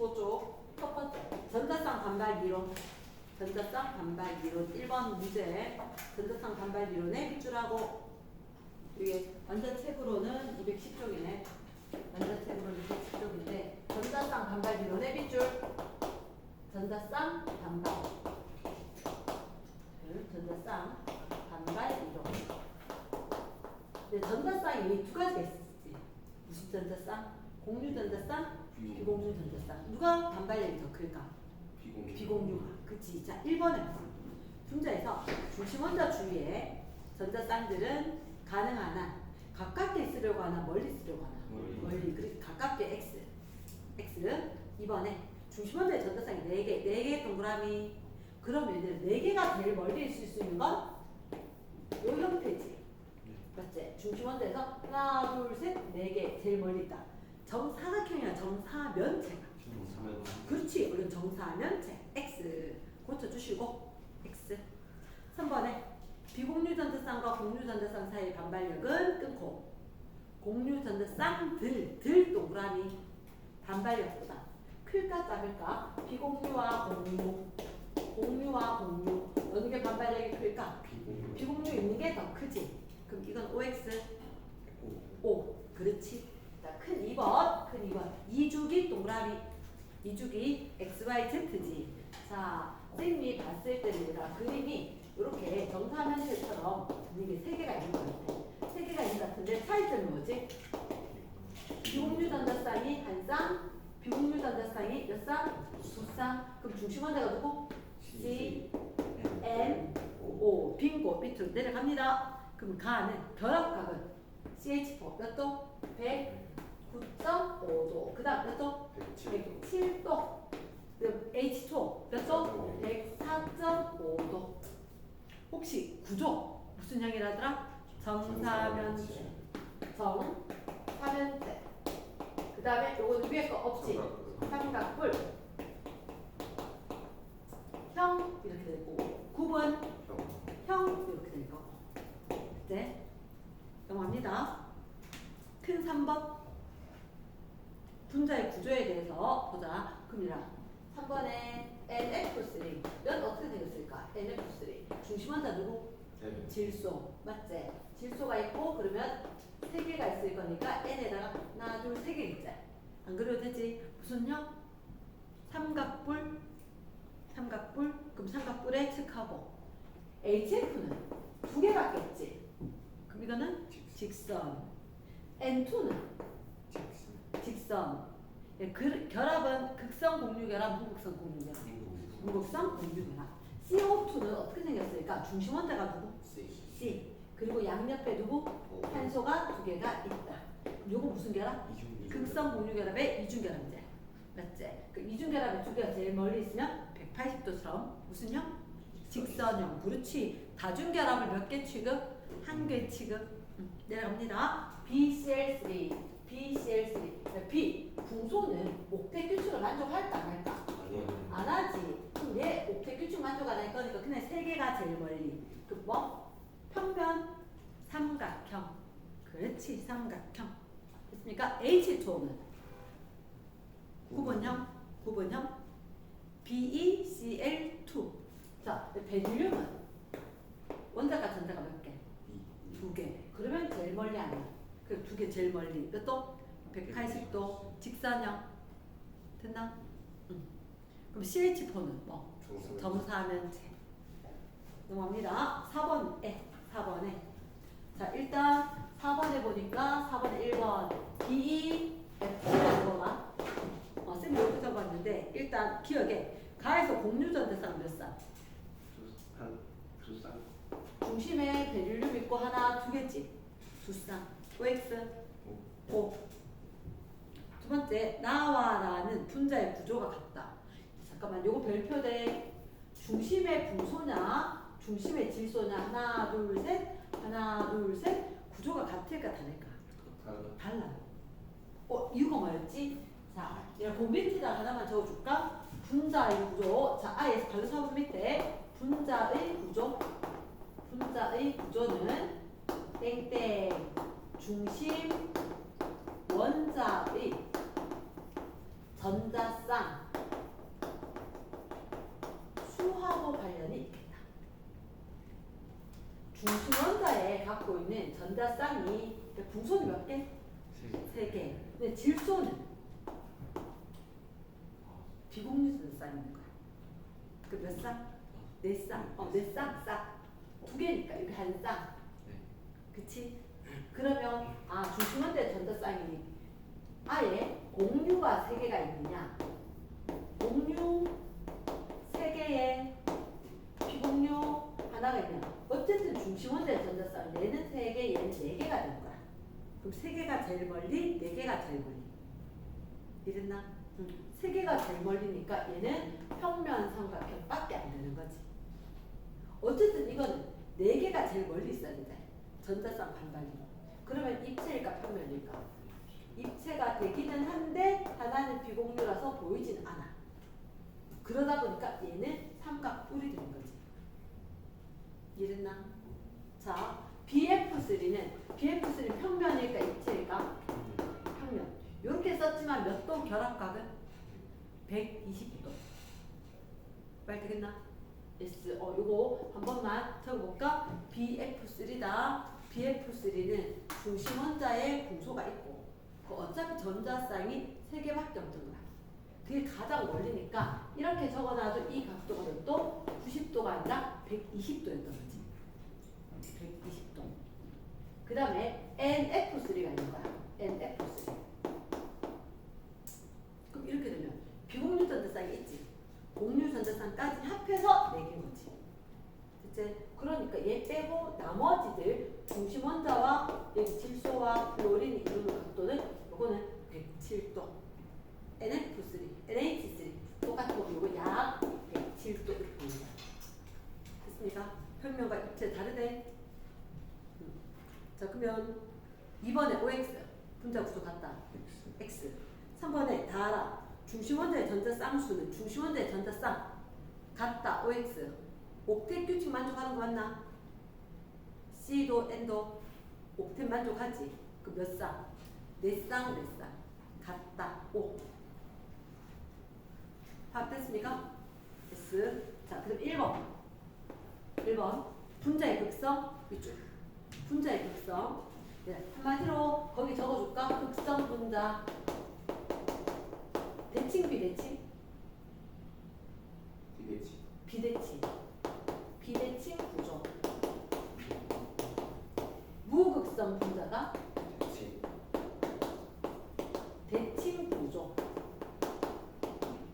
25쪽 첫 번째 전자쌍 반발 이론. 전자쌍 반발 이론 1번 문제. 전자쌍 반발 이론의 밑줄하고 이게 완전 책으로는 210쪽이네. 완전 책으로는 210쪽인데 전자쌍 반발 이론의 밑줄. 전자쌍 반발. 전자쌍 반발 이론. 근데 전자쌍이 두 가지가 있었지. 무슨 전자쌍? 공유 전자쌍, 비공유 전자쌍. 누가 반발력이 더 클까? 비공유가. 그치. 자, 1번에 분자에서 중심원자 주위에 전자쌍들은 가능한 한 가깝게 쓰려고 하나 멀리 쓰려고 하나? 멀리. 그렇게 가깝게 X. X는 2번에 중심원자의 전자쌍이 4개. 4개의 동그라미. 그럼 얘들 4개가 제일 멀리 있을 수 있는 건 요 형태지. 맞지? 중심원자에서 하나, 둘, 셋, 4개 제일 멀리 있다. 정사각형이나 정사면체가. 그렇지. 우리는 정사면체. X 고쳐주시고 X. 3번에 비공유 전자쌍과 공유 전자쌍 사이의 반발력은 끊고 공유 전자쌍들 동그라미 반발력보다 클까 작을까? 비공유와 공유, 공유와 공유 어느 게 반발력이 클까? 비공유 있는 게 더 크지. 그럼 이건 OX 5. 그렇지. 자, 큰 2번, 큰 2번. 2주기 동그라미. 2주기 XYZ지. 자, 선생님이 봤을 때는 얘가 그림이 이렇게 정사면체처럼 이게 3개가 있는 것 같아. 3개가 있는 것 같은데 차이점이 뭐지? 비공유 전자쌍이 한 쌍, 비공유 전자쌍이 몇 쌍? 2쌍. 그럼 중심원자가 누구? C, N, O. 빙고 밑으로 내려갑니다. 그럼 가는 결합각은 CH4 몇 도? 109.5도. 그 다음 몇 도? 107도. 그럼 H2 몇 도? 104.5도. 혹시 구조 무슨 형이라더라? 정사면체. 정사면체. 그 다음에 요거는 위에 거 없지? 삼각뿔. 형 이렇게 될 거고. 굽은 형 이렇게 될 거고. 네. 넘어갑니다. 큰 3번. 분자의 구조에 대해서 보자. 금이라 3번에 NF3 몇 어떻게 생겼을까? NF3 중심원자 누구? 질소. 맞지? 질소가 있고 그러면 3개가 있을 거니까 N에다가 하나 둘 3개 있자. 안 그래도 되지? 무슨 형? 삼각뿔. 삼각뿔. 그럼 삼각뿔에 측하고 HF는 2개밖에 없지. 그럼 이거는 직선. N2는 직선. 예, 결합은 극성 공유 결합, 무극성 공유 결합. 무극성 공유 결합. CO2는 어떻게 생겼을까? 중심원자가 누구? C. 그리고 양옆에 누구? 탄소가 2개가 있다. 요거 무슨 결합? 극성 공유 결합의 이중 결합제. 맞지? 그 이중 결합의 2개가 제일 멀리 있으면 180도처럼 무슨 형? 직선형. 그렇지. 다중 결합을 몇 개 취급? 1개 취급. 내려갑니다. BCl3. BCl3. B. 궁소는 옥텟 규칙을 만족할까 안 할까? 안 하지. 그럼 얘 옥텟 규칙 만족 안 할 거니까 그냥 3개가 제일 멀리. 그 뭐? 평면 삼각형. 그렇지. 삼각형. 됐습니까? H2O는 구분형. 구분형. BeCl2. 자, 베릴륨은 원자가 전자가 몇 개? 2개. 그러면 제일 멀리 아니야. 그 2개 제일 멀리. 몇 도? 180도. 직선형. 됐나? 응. 그럼 CH4는 뭐? 정사면체. 넘어갑니다. 4번에. 4번에. 자, 일단 4번에 보니까 4번에 1번 BeF라고 봐. 쌤이 여기 적었는데 일단 기억에 가에서 공유 전자쌍 몇 쌍? 두 쌍. 중심에 베릴륨 있고 하나 2개지. 2쌍. OX 5. 두 번째 나와라는 분자의 구조가 같다. 잠깐만 요거 별표대. 중심의 분소냐 중심의 질소냐 하나 둘 셋 하나 둘 셋. 구조가 같을까 다를까? 달라요. 이유가 뭐였지? 자, 내가 본빈티다 하나만 적어줄까? 분자의 구조. 자, 아예 발로 사본 밑에 분자의 구조. 분자의 구조는 땡땡 중심 원자의 전자쌍 수하고 관련이 있겠다. 중심원자에 갖고 있는 전자쌍이 분소는 몇 개? 3개. 근데 질소는 비공유 전자쌍인 거야. 그 몇 쌍? 4쌍. 4쌍 싹. 2개니까 이렇게 한 쌍. 그치? 그러면 중심원자에 전자쌍이니 아예 공유가 3개가 있느냐? 공유 3개에 비공유 하나가 있냐? 어쨌든 중심원자의 전자쌍 얘는 3개, 얘는 4개가 된 거야. 그럼 3개가 제일 멀리, 4개가 제일 멀리. 이랬나? 3개가 제일 멀리니까 얘는 평면 삼각형밖에 안 되는 거지. 어쨌든 이거는 4개가 제일 멀리 있어야 돼. 전자쌍 반발이. 그러면 입체일까 평면일까? 입체가 되기는 한데 하나는 비공유라서 보이진 않아. 그러다 보니까 얘는 삼각뿔이 되는 거지. 이랬나? 자, BF3는 평면일까 입체일까? 평면. 이렇게 썼지만 몇 도 결합각은? 120도. 말 되겠나? S. 요거 한 번만 적어볼까? BF3다. BF3는 중심원자에 공소가 있고, 어차피 전자쌍이 3개밖에 없는 거야. 그게 가장 멀리니까 이렇게 적어놔도 이 각도가 몇 도? 90도가 아니라 120도였던 거지. 120도. 그 다음에 NF3가 있는 거야. NF3. 그럼 이렇게 되면 비공유 전자쌍이 있지. 공유 전자쌍까지 합해서 4개인 거지. 됐지? 그러니까 얘 빼고 나머지들 중심원자와 여기 질소와 플로린이 이루는 각도는 요거는 107도. NF3, NH3 똑같은 거 이거 약 107도 이렇게 보는 거야. 됐습니까? 평면과 입체 다르네. 자, 그러면 2번에 OX 분자 구조 같다. X. 3번에 다 알아. 중심원자의 전자쌍수는 중심원자의 전자쌍 같다. OX. 옥텟 규칙 만족하는 거 맞나? C도 N도 옥텟 만족하지. 그 몇 쌍? 4쌍, 4쌍. 같다. O. 파악됐습니까? S. 자, 그럼 1번. 분자의 극성 위쪽. 분자의 극성. 네, 한마디로 거기 적어줄까? 극성 분자. 대칭 비대칭? 비대칭 구조. 무극성 분자가 대칭 구조.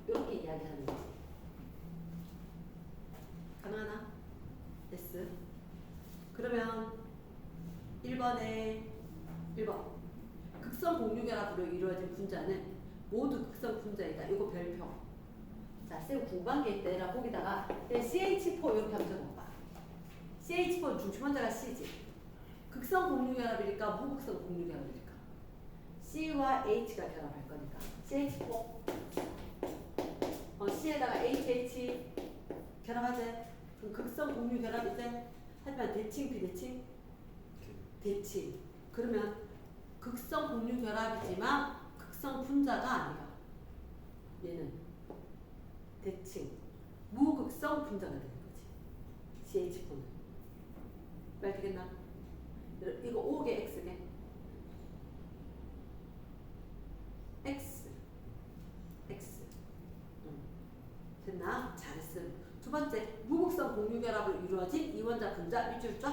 이렇게 이야기하는 거지. 가능하나? S. 그러면 1번 극성 공유결합으로 이루어진 분자는 모두 극성 분자이다. 이거 별표. 자, 쌤 공관계 때라 거기다가 CH4 이렇게 한번 적어봐. CH4 중심원자가 C지. 극성 공유결합일까 무극성 공유결합일까? C와 H가 결합할 거니까 CH4. C에다가 HH 결합하지. 그럼 극성 공유결합이지. 하지만 대칭 비대칭? 대칭. 그러면 극성 공유결합이지만 극성 분자가 아니라 얘는 대칭 무극성 분자가 되는 거지. CH4는. 말 되겠나? 이거 5개 X게. X. 됐나? 잘했음. 두 번째, 무극성 공유결합으로 이루어진 이원자 분자 밑줄죠?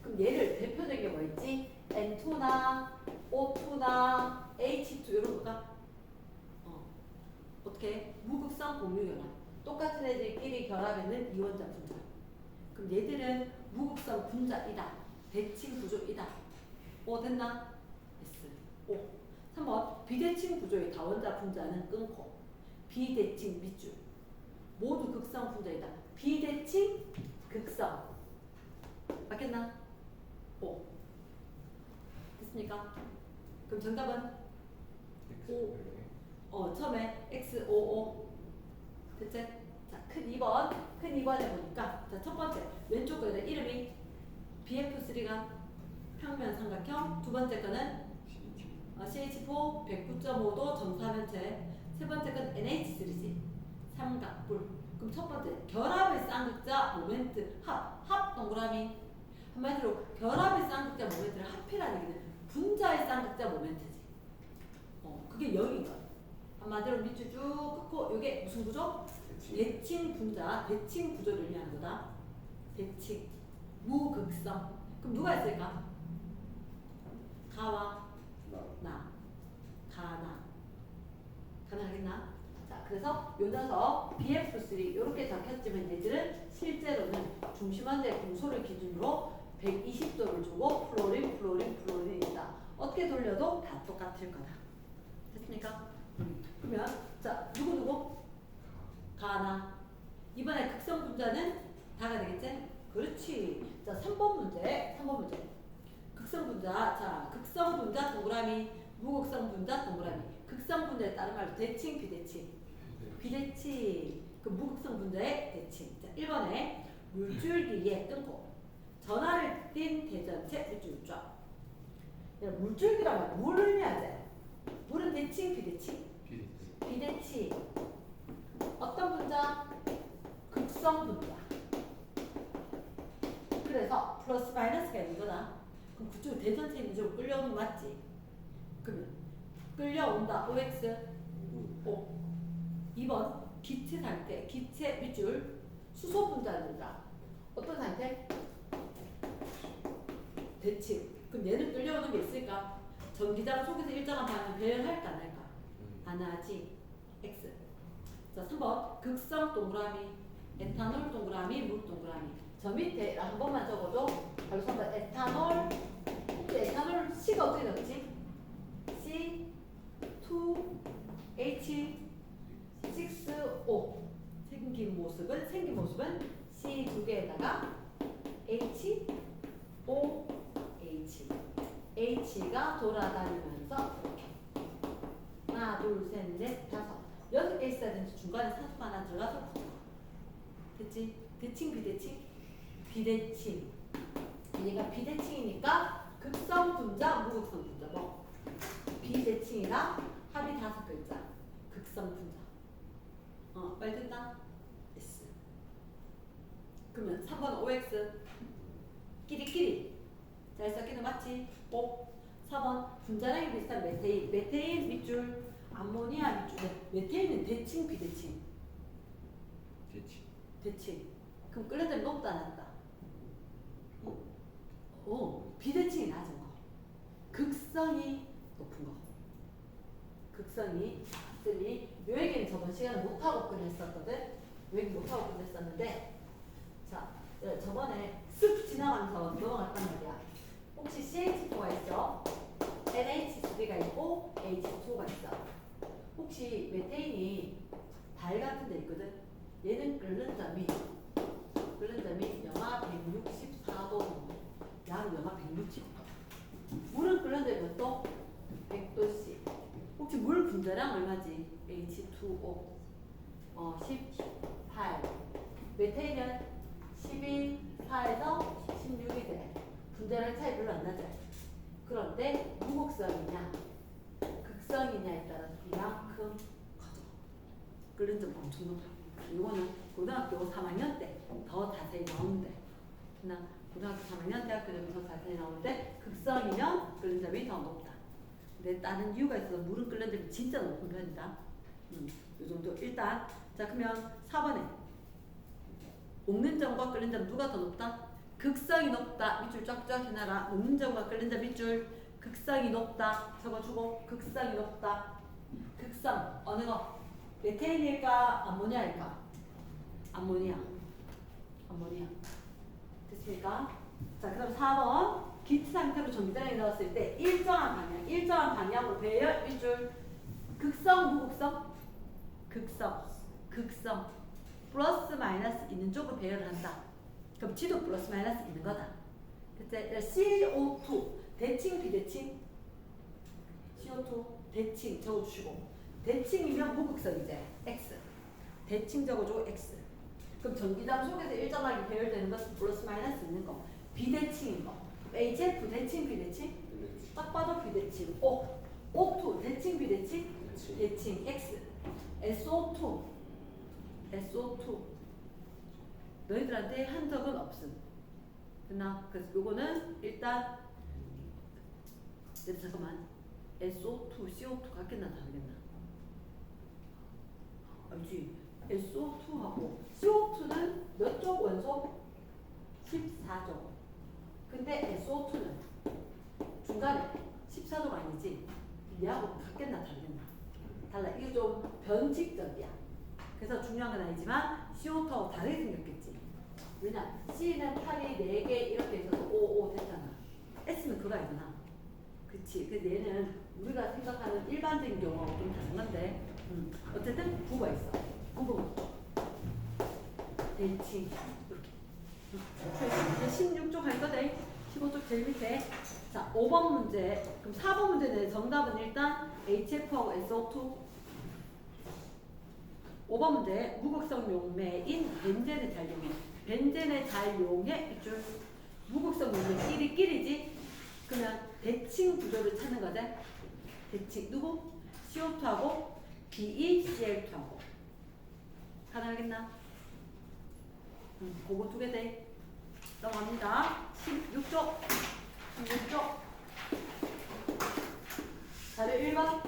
그럼 얘를 대표적인 게 뭐 있지? N2나 O2나 H2 이런 거가 어떻게? 무극성 공유결합. 똑같은 애들끼리 결합했는 이원자 분자. 그럼 얘들은 무극성 분자이다. 대칭 구조이다. O 됐나? S. O. 3번 비대칭 구조의 다원자 분자는 끊고 비대칭 밑줄. 모두 극성 분자이다. 비대칭 극성. 맞겠나? O. 됐습니까? 그럼 정답은? O. 처음에 XOO. 됐지? 자, 큰 2번에 보니까 자, 첫 번째 왼쪽 거에 이름이 BF3가 평면 삼각형. 두 번째 거는 CH4 109.5도 정사면체. 세 번째 건 NH3지. 삼각불. 그럼 첫 번째 결합의 쌍극자 모멘트 합 동그라미. 한마디로 결합의 쌍극자 모멘트를 합이라는 얘기는 분자의 쌍극자 모멘트지. 그게 0인 거야. 한마디로 밑줄 쭉 긋고 이게 무슨 구조? 대칭 분자, 대칭 구조를 의미하는 거다. 대칭, 무극성. 그럼 누가 있을까? 가와 나, 가나. 가능하겠나? 자, 그래서 요 녀석 BF3 이렇게 적혔지만 얘들은 실제로는 중심원대 공소를 기준으로 120도를 주고 플로린이다. 어떻게 돌려도 다 똑같을 거다. 됐습니까? 그러면 자 누구? 가나. 이번에 극성 분자는 다가 되겠지? 그렇지. 자 3번 문제. 극성 분자. 자 극성 분자 동그라미, 무극성 분자 동그라미. 극성 분자에 따른 말로 대칭, 비대칭. 그 무극성 분자의 대칭. 자 1번에 물줄기에 끊고 전하를 띤 대전체 물줄 쫙. 물줄기라면 뭘 의미하지? 물은 대칭, 비대칭. 어떤 분자? 극성 분자. 그래서 플러스 마이너스가 있는 거다. 그럼 그쪽 대전체 이쪽으로 끌려오는 거 맞지? 그러면 끌려온다. OX 5. 2번 기체 상태, 기체 밑줄 수소 분자입니다. 어떤 상태? 대칭. 그럼 얘는 끌려오는 게 있을까? 전기장 속에서 일정한 방향 배열할까 안 할까? 안 하지. X. 자 3번 극성 동그라미, 에탄올 동그라미, 물 동그라미. 저 밑에 한 번만 적어줘. 바로 3번 에탄올. 혹시 에탄올 C가 어떻게 적지? C2H6O. 생긴 모습은 C 두 개에다가 H O H. H가 돌아다니면서 이렇게 하나, 둘, 셋, 넷, 다섯. 6개 있어야 되는데 중간에 산소가 하나 들어가서 붙어. 됐지? 대칭, 비대칭. 얘가 비대칭이니까 극성 분자, 무극성 분자. 뭐 비대칭이라 합이 5글자. 극성 분자. 말 된다? S. 그러면 3번 OX 끼리끼리 잘 섞이는 맞지? 5. 4번 분자량이 비슷한 메테인 밑줄, 암모니아 밑줄. 메테인은 대칭, 비대칭? 대칭. 그럼 끓는데 높다 낮다? 비대칭이 낮은 거. 극성이 높은 거. 극성이 있으니 요 얘기는 저번 시간에 못하고 끝냈었거든. 자 저번에 쓱 지나가면서 넘어갔단 말이야. 혹시 CH4가 있어? NH3가 있고 H2가 있어. 혹시 메테인이 달 같은 데 있거든. 얘는 끓는 점이 영하 164도, 양 영하 160도. 물은 끓는데 몇 도? 100도씨. 혹시 물 분자량 얼마지? H2O 18. 메테인은 12,4에서 16이 돼. 분자량 차이 별로 안 나죠? 그런데 무극성이냐 극성이냐에 따라서 이만큼 커져. 끓는 점 엄청 높아. 이거는 고등학교 3학년 때 더 자세히 나오는데, 고등학교 3학년 대학교 되면 더 자세히 나오는데 극성이면 끓는 점이 더 높다. 근데 다른 이유가 있어서 물은 끓는 점이 진짜 높은 편이다. 이 정도. 일단 자 그러면 4번에 녹는 점과 끓는 점 누가 더 높다? 극성이 높다. 밑줄 쫙쫙 해놔라. 녹는 점과 끓는 점 밑줄. 극성이 높다. 적어주고 극성이 높다. 극성 어느 거? 메테인일까? 암모니아일까? 암모니아. 됐습니까? 자 그럼 4번 기체 상태로 전기장에 넣었을 때 일정한 방향으로 배열 밑줄. 극성, 무극성? 극성. 플러스 마이너스 있는 쪽으로 배열을 한다. 그럼 지도 플러스 마이너스 있는 거다. CO2 대칭, 비대칭? CO2 대칭 적어주시고, 대칭이면 무극성이제 X. 대칭 적어주고 X. 그럼 전기장 속에서 일정하게 배열되는 것은 플러스 마이너스 있는 거. 비대칭인 거. HF 대칭, 비대칭? 딱 봐도 비대칭. O2 대칭, 비대칭? 대칭 X SO2 너희들한테 한 적은 없음. 됐나? 그래서 요거는 일단 잠깐만 SO2, CO2 같겠나 다르겠나? 알지? SO2하고 CO2는 몇 쪽 원소? 14쪽. 근데 SO2는 중간에 14쪽 아니지? 얘하고 같겠나 다르겠나? 달라. 이거 좀 변칙적이야. 그래서 중요한 건 아니지만 CO2하고 다르게 생겼겠지. 왜냐? C는 8이 4개 이렇게 있어서 5, 5 됐잖아. S는 그거 아니잖아. 그치? 근데 얘는 우리가 생각하는 일반적인 경우하고 좀 다른 건데 어쨌든 부가 있어. 부분 대칭 이렇게 16쪽 할 거대. 15쪽 제일 밑에. 자, 5번 문제. 그럼 4번 문제는 정답은 일단 HF하고 SO2. 5번 문제. 무극성 용매인 벤젠의 잔용해. 벤젠의 잔용해 입줄. 무극성 용매 끼리끼리지. 그냥 대칭 구조를 찾는 거지. 대칭 누구? CO2하고 BeCl2하고. 가능하겠나? 그거 두 개 돼. 넘어갑니다. 16쪽. 16쪽. 자료 1번.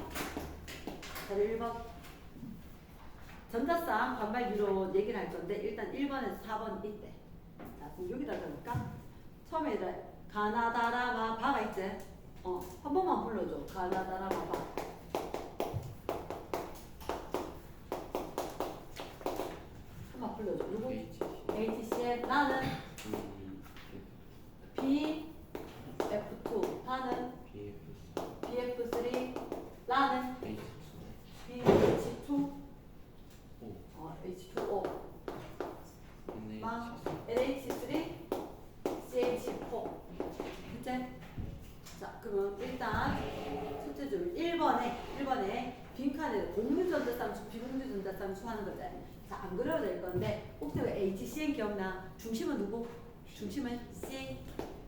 자료 1번. 전자쌍 반발 유로 얘기를 할 건데 일단 1번에서 4번 이때. 자, 그럼 여기다 적을까? 처음에 가나다라마 바가 있지? 한 번만 불러줘. 가나다라마 바. 한번 불러줘. 누구? HCl. 나는 BF2. 나는 BF3. 나는 BH2. H2O. NH3. CH4. 그치? 자, 그러면 일단 첫째 줄 1번에 빈칸에 공유전자쌍수, 비공유전자쌍수 하는 거지. 자, 안 그려도 될 건데 꼭지가 HCN 기억나? 중심은 누구? 중심은 C.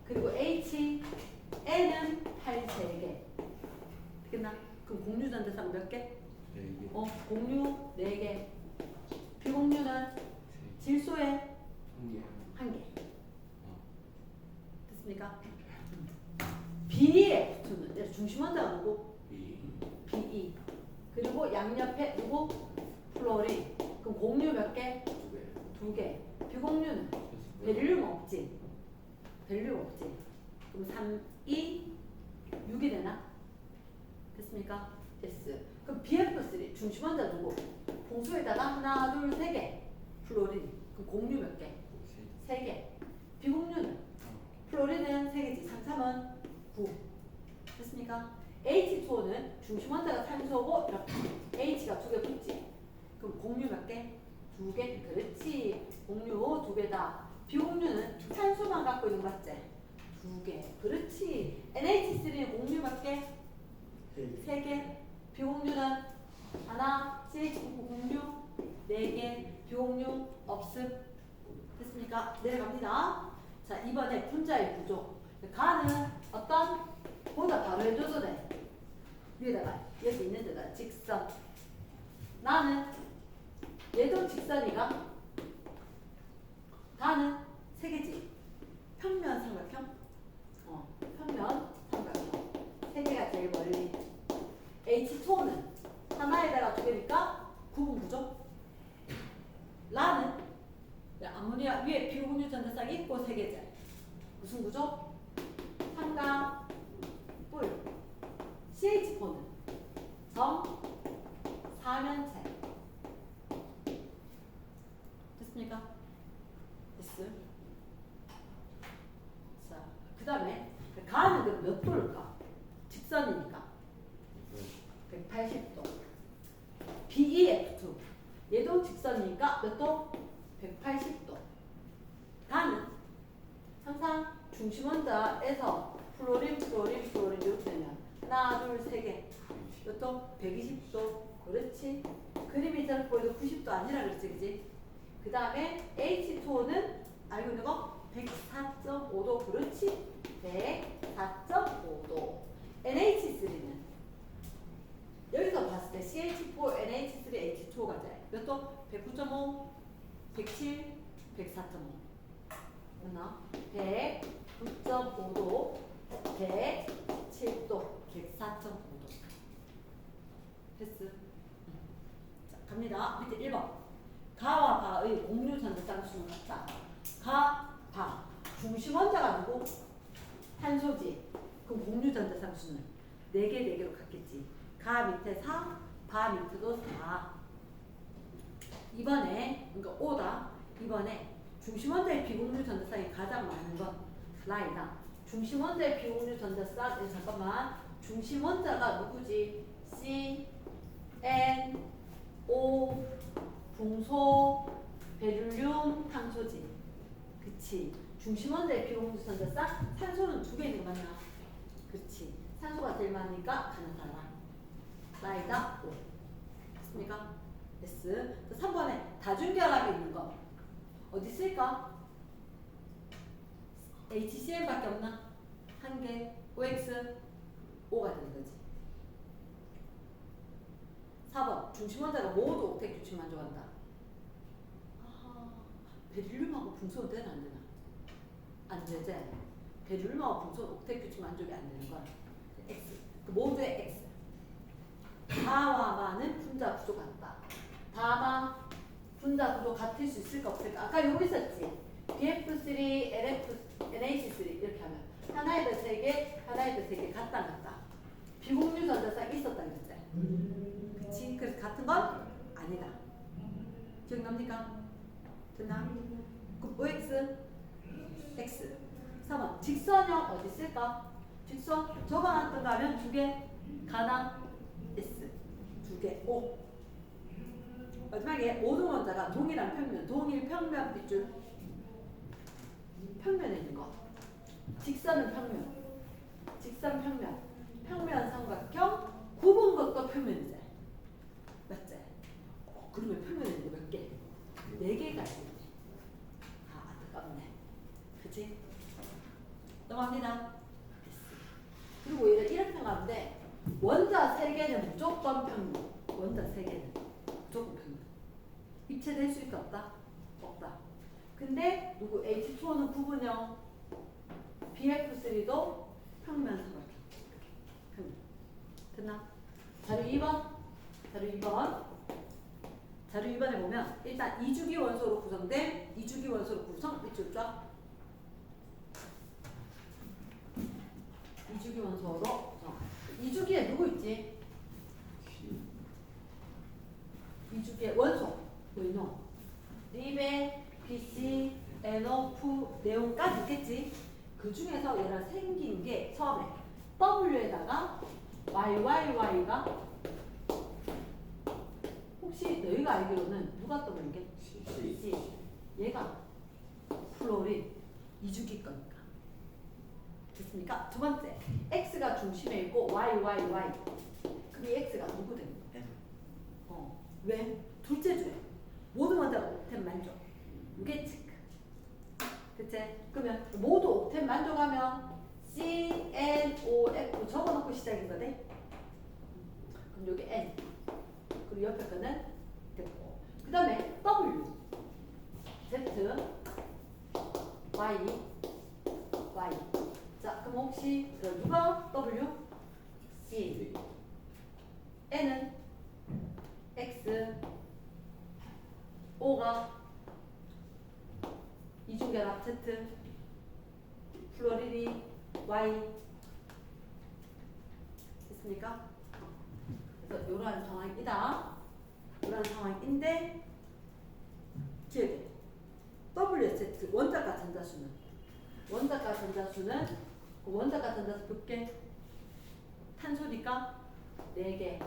그리고 H, N은 8 3개. 됐나? 그럼 공유전자쌍 몇 개? 4개. 공유 4개. 비공유는 질소에 1개. 됐습니까? B에 붙는 중심 원자가 누구? BE. 그리고 양옆에 누구? 플로린. 그럼 공유 몇 개? 2개. 비공유는 베릴륨 없지. 베릴륨 없지. 그럼 3, 2, 6이 되나? 됐습니까? S. 그럼 BF3 중심 원자 누구? 봉수에다가 하나, 둘, 3개. 플로린. 그럼 공유 몇 개? 3개. 비공유는? 플로린은 3개지. 3, 3은 9. 됐습니까? H2O는 중심 원자가 산소고 이렇게 H가 2개 붙지. 그럼 공유 몇 개? 2개. 그렇지. 공유 2개다. 비공유는 산소만 갖고 있는 거 맞지? 2개. 그렇지. NH3는 공유 몇 개? 3개. 비공유는 하나. CH9 공유 4개. 비공유 없음. 됐습니까? 내려갑니다. 자, 이번에 분자의 구조. 가는 어떤? 보다 바로 해줘도 돼. 위에다가 여기 있는 데다 직선. 나는 얘도 직선이가. 가는 3개지. 평면 삼각형. 평면 삼각형. 3개가 제일 멀리. H2O는 하나에다가 2개니까 구분 구조. 라는 아모니아 위에 비공유 전자쌍 있고 3개째. 무슨 구조? 삼각 뿔. CH4는 정 사면체. 됐습니까? 됐어. 자, 그 다음에 가는 그럼 몇 도일까? 직선이니까 180도. BEF2 얘도 직선이니까 몇 도? 180도. 가는 항상 중심 원자에서 플로린 이렇게 되면 하나, 둘, 3개. 몇 도? 120도. 그렇지. 그림이 저렇게 보여도 90도 아니라 그렇지, 그지? 그 다음에 H2O는 알고 있는 거? 104.5도. 그렇지. 104.5도. NH3는 여기서 봤을 때 CH4NH3H2O가 돼. 몇도? 109.5, 107, 104.5. 맞나? 109.5도, 107도, 104.5도. 됐어. 자, 갑니다. 밑에 1번. 가와 바의 공유 전자쌍수는 같다. 가, 바. 중심 원자가 누구? 탄소지. 그럼 공유 전자쌍수는 4개, 4개로 같겠지. 가 밑에 4, 바 밑에도 4. 이번에, 그러니까 5다. 이번에 중심 원자의 비공유 전자쌍이 가장 많은 건 라이다. 중심 원자의 비공유 전자쌍, 잠깐만. 중심 원자가 누구지? C, N, O, 붕소, 베릴륨, 탄소지. 그치. 중심 원자의 비공유 전자쌍, 산소는 2개 있는 거 맞나? 그치. 산소가 제일 많으니까 가는 달라. 라이다 5. 됐습니까? S. 3번에 다중결합이 있는 거. 어디 쓸까? HCl밖에 없나? 한 개. OX. O가 되는 거지. 4번. 중심 원자가 모두 옥텟 규칙 만족한다. 아하. 베릴륨하고 붕소는 되나 안 되나? 안 되지. 베릴륨하고 붕소는 옥텟 규칙 만족이 안 되는 건 X. 그 모두의 X. 다와 마는 분자 구조 같다. 다마 분자 구조 같을 수 있을까 없을까? 아까 여기 있었지. BF3, LF, NH3 이렇게 하면 하나에다 3개, 하나에다 3개 같다 같다. 비공유 전자쌍 있었다 그랬지. 그치? 그래서 같은 건 아니다. 기억납니까? 됐나? 그럼 OX, X. 3번 직선형 어디 쓸까? 직선 적어놨던가 하면 2개, 가나 S. 2개, O. 마지막에 모든 원자가 동일한 평면, 동일 평면 빗줄. 평면에 있는 거. 직선은 평면. 직선 평면. 평면 삼각형. 굽은 것도 평면이지. 맞지? 그러면 평면에 있는 거 몇 개? 4개가 있네. 아, 안타깝네. 그치? 넘어갑니다. 그리고 이렇게 생각하는데 원자 3개는 무조건 평면. 원자 3개는 무조건 평면. 입체될 수 있다 없다? 없다. 근데 누구 H2O는 구분형, BF3도 평면 삼각형. 평면. 됐나? 자료 2번. 자료 2번. 자료 2번에 보면 일단 2주기 원소로 구성된 2주기 원소로 구성 밑줄 쫙. 2주기 원소로 구성. 2주기에 누구 있지? 2주기에 원소. 뭐 있노? 리베, PC, NO2, 네온까지 있겠지? 그 중에서 얘가 생긴 게 처음에 W에다가 YYY가 혹시 너희가 알기로는 누가 떠보는 게? C. 얘가 플로린 2주기 거니까. 됐습니까? 두 번째, X가 중심에 있고 YYY. 그럼 이 X가 누구 되는 거야? 왜? 둘째 주에 모든 원자가 옥텐 만족. 이게 체크. 그치? 그러면 모두 옥텐 만족하면 CNOF 적어놓고 시작이거든. 그럼 여기 N. 그리고 옆에 거는 됐고. 그 다음에 W, Z, Y, Y. 자, 그럼 혹시 누가 W? C. N은 X, O가 이중결합 Z, 플로린이 Y. 됐습니까? 그래서 이러한 상황이다. 이러한 상황인데 기억해. WZ 원자가 전자수는 원자가 전자수 몇 개? 탄소니까 4개,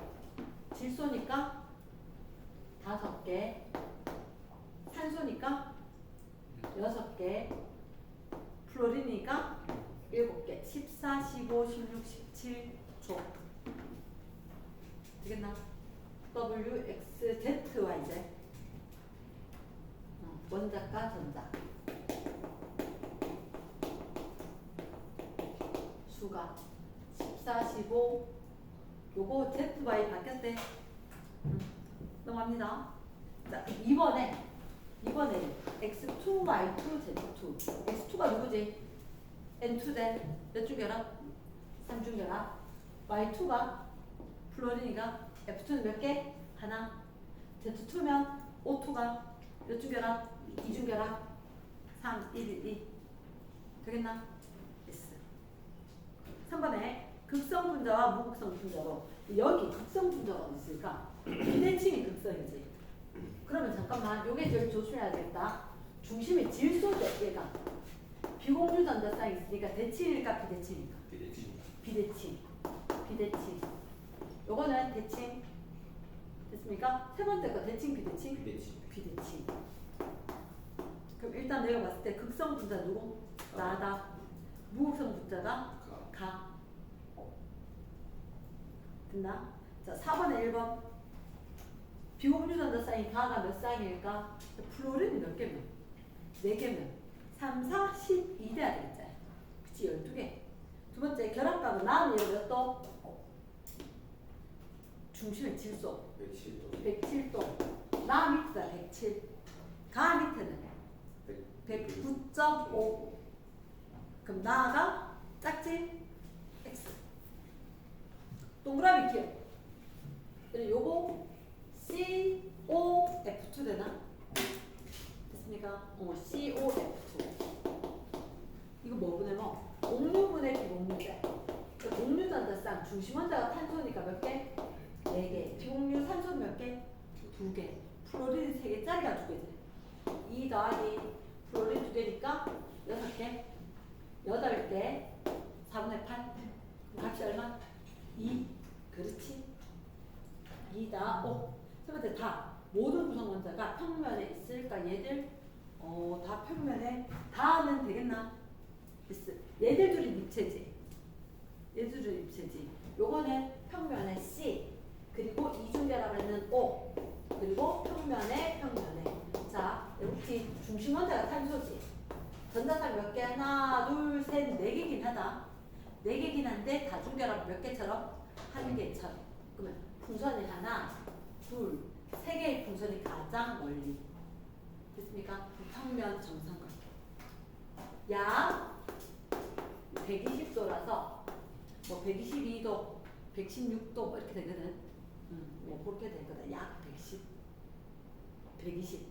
질소니까 5개, 산소니까 6개, 플로린이니까 7개, 14, 15, 16, 17조. 되겠나? W, X, Z와 이제 원자과 전자 수가 14, 15 요거 ZY 바뀌었대. 넘어갑니다. 자, 이번에 x2, y2, z2. x2가 누구지? n2대 몇 중 결합? 3중 결합. y2가 플로린이가 f2는 몇 개? 하나. z2면 o2가 몇 중 결합? 2중 결합. 3, 1, 1, 2. 되겠나? S. 3번에 극성 분자와 무극성 분자로 여기 극성 분자가 어디 있을까? 비대칭이 극성이지. 그러면 잠깐만 요게 제일 조심해야 되겠다. 중심이 질소죠 얘가. 비공유 전자쌍이 있으니까 대칭일까 비대칭일까? 비대칭. 요거는 대칭. 됐습니까? 세 번째 거 대칭 비대칭? 비대칭. 그럼 일단 내가 봤을 때 극성 분자 누구? 나다. 무극성 분자가 가. 됐나? 자, 4번에 1번. 비공유 전자쌍이 가가 몇 쌍일까? 플로린이 몇 개면? 4개면 3, 4, 12 돼야 되겠지. 그치? 12개. 두 번째 결합가는 나는 얘가 몇 도? 중심의 질소 107도. 나 밑에다 107. 가 밑에는 109.5. 그럼 나가 작지? X. 동그라미 기억. 요거 COF2 되나? 됐습니까? COF2. 이거 뭐 보내면 공유분의 비공유제. 공유 전자쌍 중심 원자가 탄소니까 몇 개? 4개. 비공유 산소 몇 개? 2개. 플로린 3개짜리가 2개지. 2 더하기 플로린 2개니까 6개. 8개. 4분의 8. 값이 얼마? 2. 그렇지. 2다. 5. 세 번째 다. 모든 구성 원자가 평면에 있을까? 얘들? 다 평면에. 다는 되겠나? 됐어. 얘들 둘이 입체지. 얘들 둘이 입체지. 요거는 평면에 C. 그리고 이중결합에는 O. 그리고 평면에. 자, 여기 중심 원자가 탄소지. 전자쌍 몇 개? 하나, 둘, 셋, 4개긴 하다. 4개긴 한데 다중결합 몇 개처럼? 1개처럼. 그러면 풍선이 하나, 둘, 3개의 풍선이 가장 멀리. 됐습니까? 평면 정삼각. 약 120도라서 뭐 122도, 116도 뭐 이렇게 되거든. 뭐 그렇게 되거든. 약 110, 120,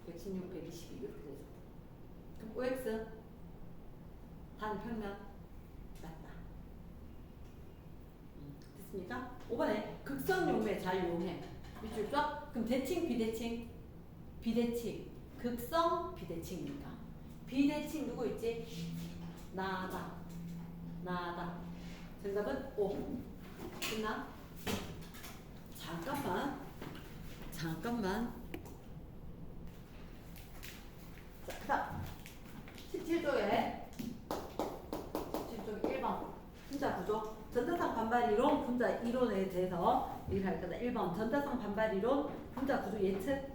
116, 122 이렇게 되죠. 그럼 OX 단평면 맞다. 됐습니까? 5번에 극성 용매 잘 이용해. 밑줄 쫙. 그럼 대칭 비대칭? 비대칭. 극성 비대칭입니다. 비대칭 누구 있지? 나다. 정답은 O. 됐나? 잠깐만. 자, 그 다음 17쪽에 1번 분자 구조. 전자쌍 반발 이론, 분자 이론에 대해서 얘기할 거다. 1번 전자쌍 반발 이론, 분자 구조 예측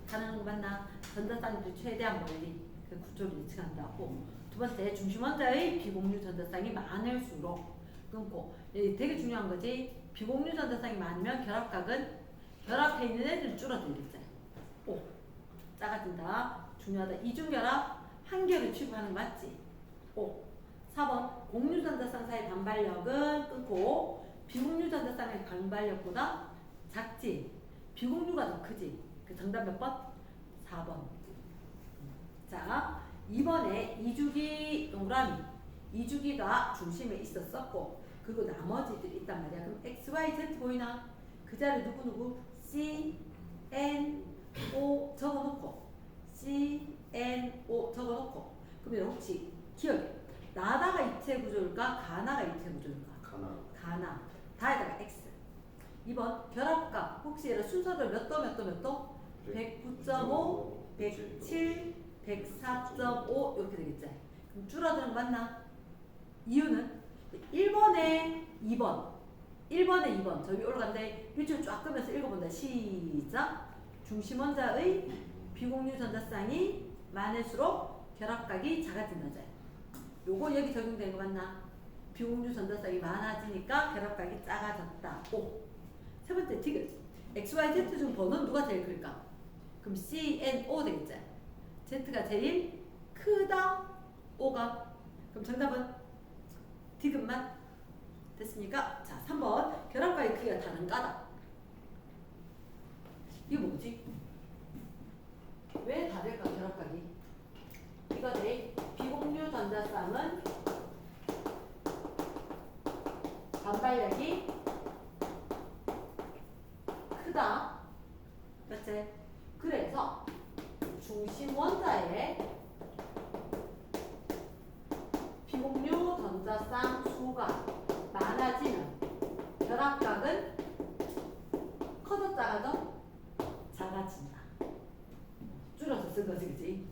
가능한 거 맞나? 전자쌍들이 최대한 멀리 그 구조를 예측한다고. 두 번째 중심 원자의 비공유 전자쌍이 많을수록 끊고. 되게 중요한 거지. 비공유 전자쌍이 많으면 결합각은 결합해 있는 애들 줄어들겠지. 오, 작아진다. 중요하다. 이중결합 한 개를 취급하는 거 맞지? 오. 4번 공유 전자쌍 사이 반발력은 끊고 비공유 전자쌍의 반발력보다 작지. 비공유가 더 크지. 그 정답 몇 번? 4번. 자, 2번에 이주기 동그라미. 이주기가 중심에 있었었고 그리고 나머지들이 있단 말이야. 그럼 X, Y, Z 보이나? 그 자리 누구? C, N, O 적어놓고 C, N, O 적어놓고 그러면 혹시 기억해. 나다가 입체 구조일까? 가나가 입체 구조일까? 가나. 다에다가 X. 2번 결합각. 혹시 얘를 순서를 몇 도? 109.5, 107, 104.5 이렇게 되겠지. 그럼 줄어드는 거 맞나? 이유는 1번에 2번. 저 위 올라간데 밑줄 쫙 끄면서 읽어본다. 시작. 중심 원자의 비공유 전자쌍이 많을수록 결합각이 작아진다. 요거 여기 적용된 거 맞나? 비공유 전자쌍이 많아지니까 결합각이 작아졌다. 5. 세 번째 디귿. XYZ 중 번호는 누가 제일 클까? 그럼 CNO 되겠지? Z가 제일 크다, O가. 그럼 정답은 D급만 됐습니까? 자, 3번 결합과의 크기가 다른가다. 이거 뭐지? 왜 다를까 결합각이? 이거들이 비공유 전자쌍은 반발력이 크다. 맞지? 그래서 중심 원자의 비공유 전자쌍 수가 많아지면 결합각은 커져 작아져? 작아진다. 줄여서 쓴 거지, 그치?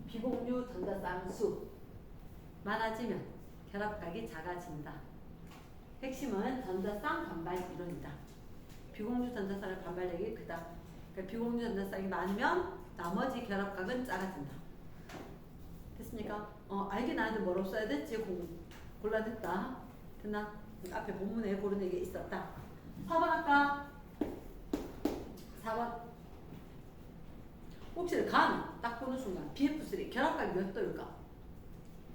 비공유 전자쌍 수 많아지면 결합각이 작아진다. 핵심은 전자쌍 반발 이론이다. 비공유 전자쌍의 반발력이 크다. 그러니까 비공유 전자쌍이 많으면 나머지 결합각은 작아진다. 됐습니까? 알긴 아는데 뭐라고 써야 될지 곤란했다. 됐나? 앞에 본문에 고른 게 있었다. 4번 할까? 4번. 혹시 간 딱 보는 순간 BF3 결합각이 몇 도일까?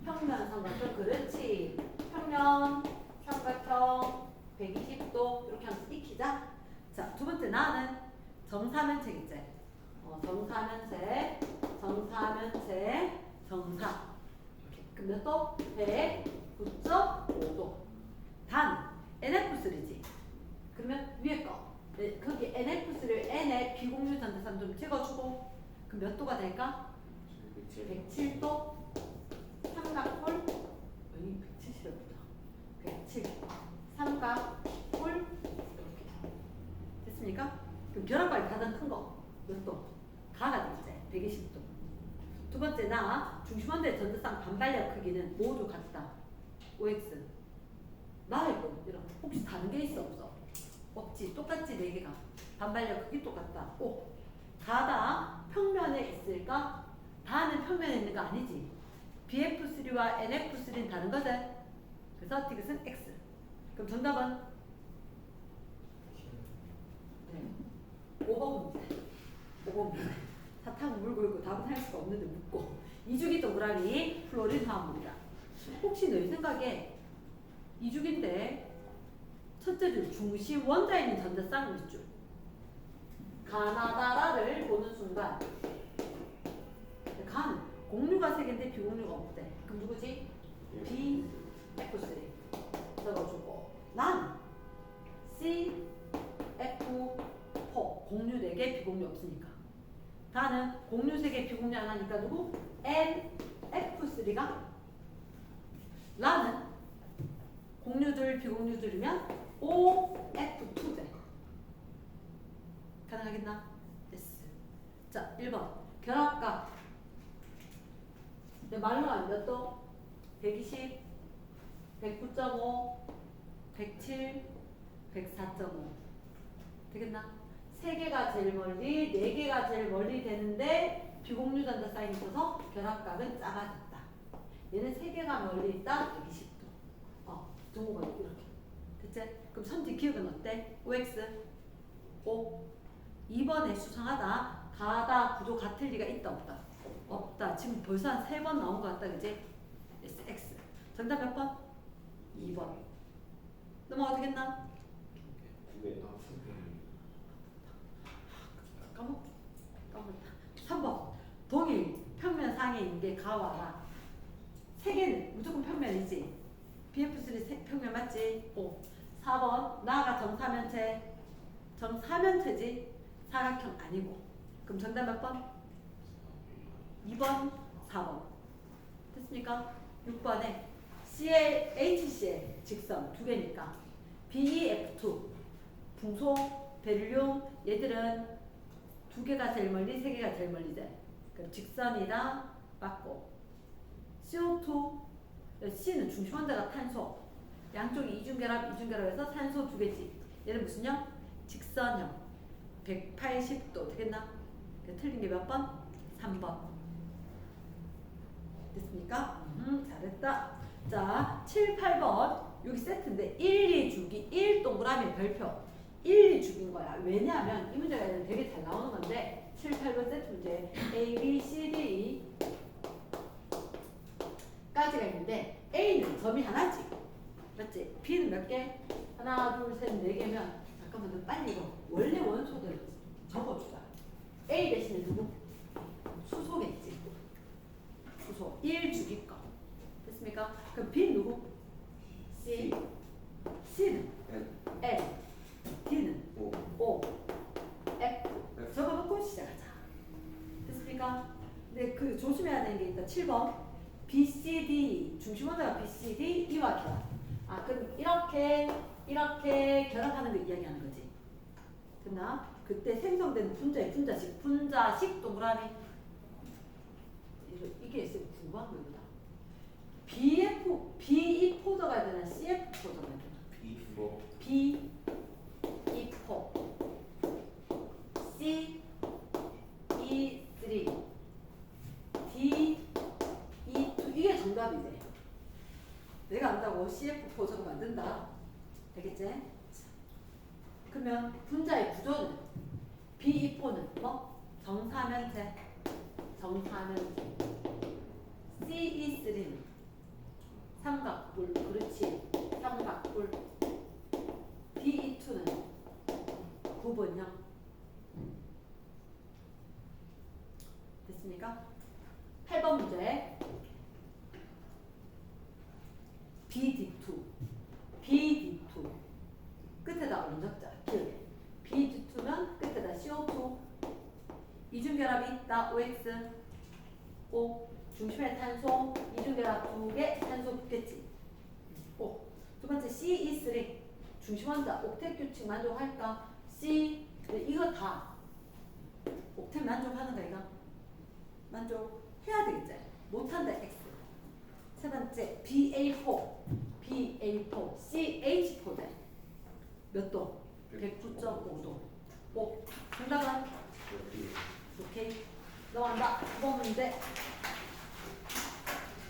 평면 삼각형. 그렇지. 평면 삼각형 120도 이렇게 하면서 익히자. 자, 두 번째 나는 정사면체겠지. 정사면체 정사. 그럼 몇 도? 109.5도. 단 NF3지. 그러면 위에 거. 네, 거기 NF3를 N의 비공유 전자쌍 좀 찍어주고. 그럼 몇 도가 될까? 107도. 삼각홀. 여기 170이었다. 107. 삼각홀. 이렇게. 됐습니까? 그럼 결합각이 가장 큰 거. 몇 도? 가가 되겠지. 120도. 두 번째 나 중심원자의 전자쌍 반발력 크기는 모두 같다. OX. 나의 거 이런. 혹시 다른 게 있어 없어? 없지. 똑같지 4개가. 반발력 크기 똑같다. 오. 다다 평면에 있을까? 다는 평면에 있는 거 아니지. BF3와 NF3는 다른 거지. 그래서 디귿은 X. 그럼 정답은 5번 문제. 5번 문제. 사탕은 물고 있고 답은 할 수가 없는데 묻고. 이주기 동그라미 플로린 화합물이다. 혹시 너희 생각에 이주기인데 첫째 줄 중심 원자에 있는 전자쌍 밑줄 가나다라를 보는 순간 간 공유가 3개인데 비공유가 없대. 그럼 누구지? BF3 적어주고 난 CF4 공유 4개 비공유 없으니까 다는 공유 3개 비공유 안 하니까 누구? NF3가 나는 공유들 비공유들이면 OF2제. 가능하겠나? 됐어. 자, 1번 결합각 말로 하면 몇 도? 120, 109.5, 107, 104.5 되겠나? 3개가 제일 멀리, 4개가 제일 멀리 되는데 비공유 전자쌍이 있어서 결합각은 작아졌다. 얘는 3개가 멀리 있다. 120도. 동호가 이렇게. 됐지? 그럼 선지 기억은 어때? OX 5. 2번에 수상하다. 가다 구조 같을 리가 있다 없다? 없다. 지금 벌써 한 3번 나온 것 같다. 그지? X. 정답 몇 번? 2번. 넘어가도 되겠나? 까먹었다. 3번. 동일 평면 상에 있는 게 가와라. 3개는 무조건 평면이지. BF3 평면 맞지? 5. 4번. 나가 정사면체. 정사면체지. 사각형 아니고. 그럼 정답 몇 번? 2번, 4번. 됐습니까? 6번에 CL, HCl 직선 2개니까 BEF2 붕소, 베릴륨 얘들은 2개가 제일 멀리, 3개가 제일 멀리지. 그럼 직선이다 맞고 CO2 C는 중심원자가 탄소 양쪽이 이중결합, 이중결합해서 산소 2개지. 얘는 무슨형? 직선형 180도 되겠나? 틀린 게 몇 번? 3번. 됐습니까? 잘했다. 자, 7, 8번 여기 세트인데 1, 2주기 1 동그라미 별표 1이 죽인 거야. 왜냐하면 이 문제가 되게 잘 나오는 건데 7, 8번 세트 문제 A, B, C, D 까지가 있는데 A는 점이 하나지. 맞지? B는 몇 개? 하나, 둘, 셋, 네 개면 잠깐만 너 빨리 이거 원래 원소들 적어주자. A 대신에 누구? 수소겠지. 수소 1 죽일 거. 됐습니까? 그럼 B 누구? C. C는 L. D는 O. F. 적어놓고 시작하자. 됐습니까? 근데 그 조심해야 되는 게 있다. 7번. B, C, D. 중심원자가 B, C, D, E와 결합. 아, 그럼 이렇게 결합하는 거 이야기하는 거지. 됐나? 그때 생성된 분자의 분자식 동그라미. 이게 있으면 궁금한 거보다. BE 포더가 되나 CF 포더가 되나? B E4 C E3 D E2 이게 정답이지. 내가 안다고 CF4 저거 만든다. 알겠지? 그러면 분자의 구조는 B24는 뭐? 정사면체 CE3는 삼각뿔. 그렇지. 삼각뿔. DE2는 구분형. 됐습니까? 8번 문제. BD2 끝에다 얼른 적자. 기억해. BD2는 끝에다 CO2 이중결합이 있다. OX O 중심의 탄소 이중결합 2개 탄소 붙겠지. O 두 번째 CE3 중심원자 옥텟 규칙 만족할까? C 이거 다 옥텟 만족하는 거 이거? 만족해야 되겠지. 못한다 X. 세 번째 BA4 CH4대 몇 도? 109.5도. 오 정답은? 오케이 넘어간다. 9번 문제.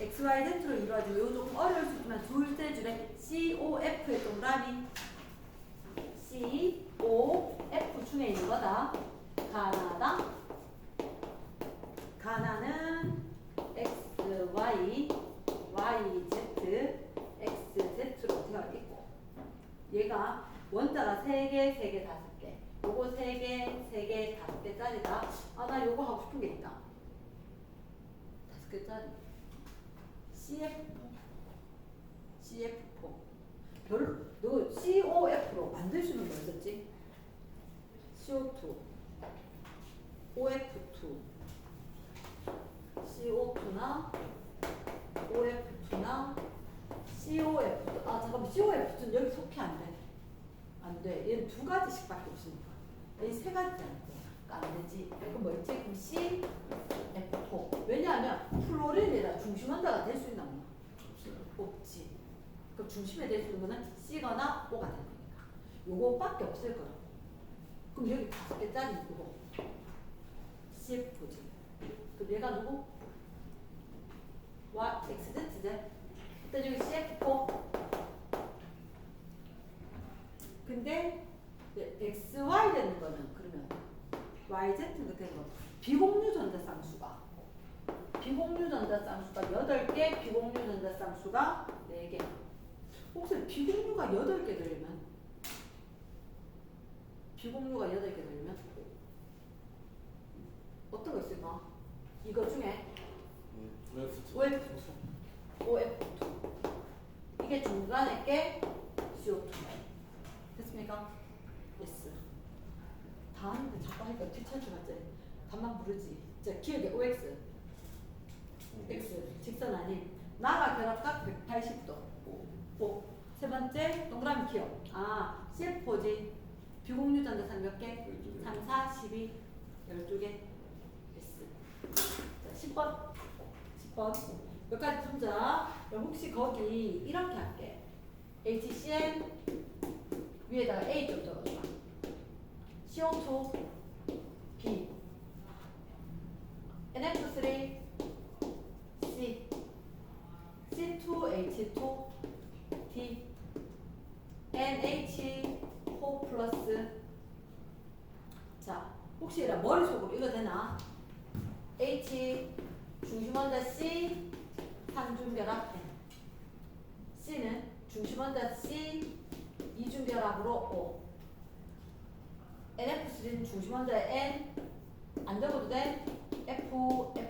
XYZ로 이루어진 이거 조금 어려울 수 있지만 둘째 줄에 COF의 동그라미 COF 중에 있는 거다. 가나는 XY YZ XZ로 되어 있고 얘가 원자가 3개, 3개, 5개 요거 3개, 3개, 5개짜리다. 아 나 요거 하고 싶은 게 있다. 5개짜리 CF4 별로 너 COF로 만들 수 있는 거 있었지? CO2 OF2 CO2나 OF2나 COF 아 잠깐만 COF2는 여기 속해 안 돼. 안 돼. 얘는 2가지씩밖에 없으니까. 이 3가지잖아. 안 되지. 그럼 뭐 있지? 그럼 CF4. 왜냐하면 플로린이라 중심원자가 될 수 있나 없나? 없지. 그럼 중심에 될 수 있는 거는 C거나 O가 되는 거니까. 요거밖에 없을 거라고. 그럼 여기 5개짜리 누구? CF4지. 그럼 얘가 누구? XZ지. 일단 여기 CF4. 근데 XY 되는 거는 그러면 YZ가 되는 거. 비공유 전자 쌍수가 8개, 비공유 전자 쌍수가 4개. 혹시 비공유가 8개 들면 어떤 거 있을까? 이거 중에 OF2 이게 중간에 게 CO2 됐습니까? yes. 다 하는데 자꾸 하니까 귀찮지 맞지? 답만 부르지. 자 기억해. OX X 직선 아닌 나가 결합각 180도 O. 세 번째 동그라미 기억. 아 CF4지. 비공유 전자상 몇 개? 3, 4, 12 12개 S. 자 10번 몇 가지 분자. 그럼 혹시 거기 이렇게 할게. HCl 위에다가 A 좀 적어줘. CO2 B NF3 C C2H2 D NH4 플러스 자 혹시 머릿속으로 이거 되나? H 중심원자 C 삼중결합 N C는 중심원자 C 이중결합으로 O NF3는 중심원자 N 안 적어도 돼? F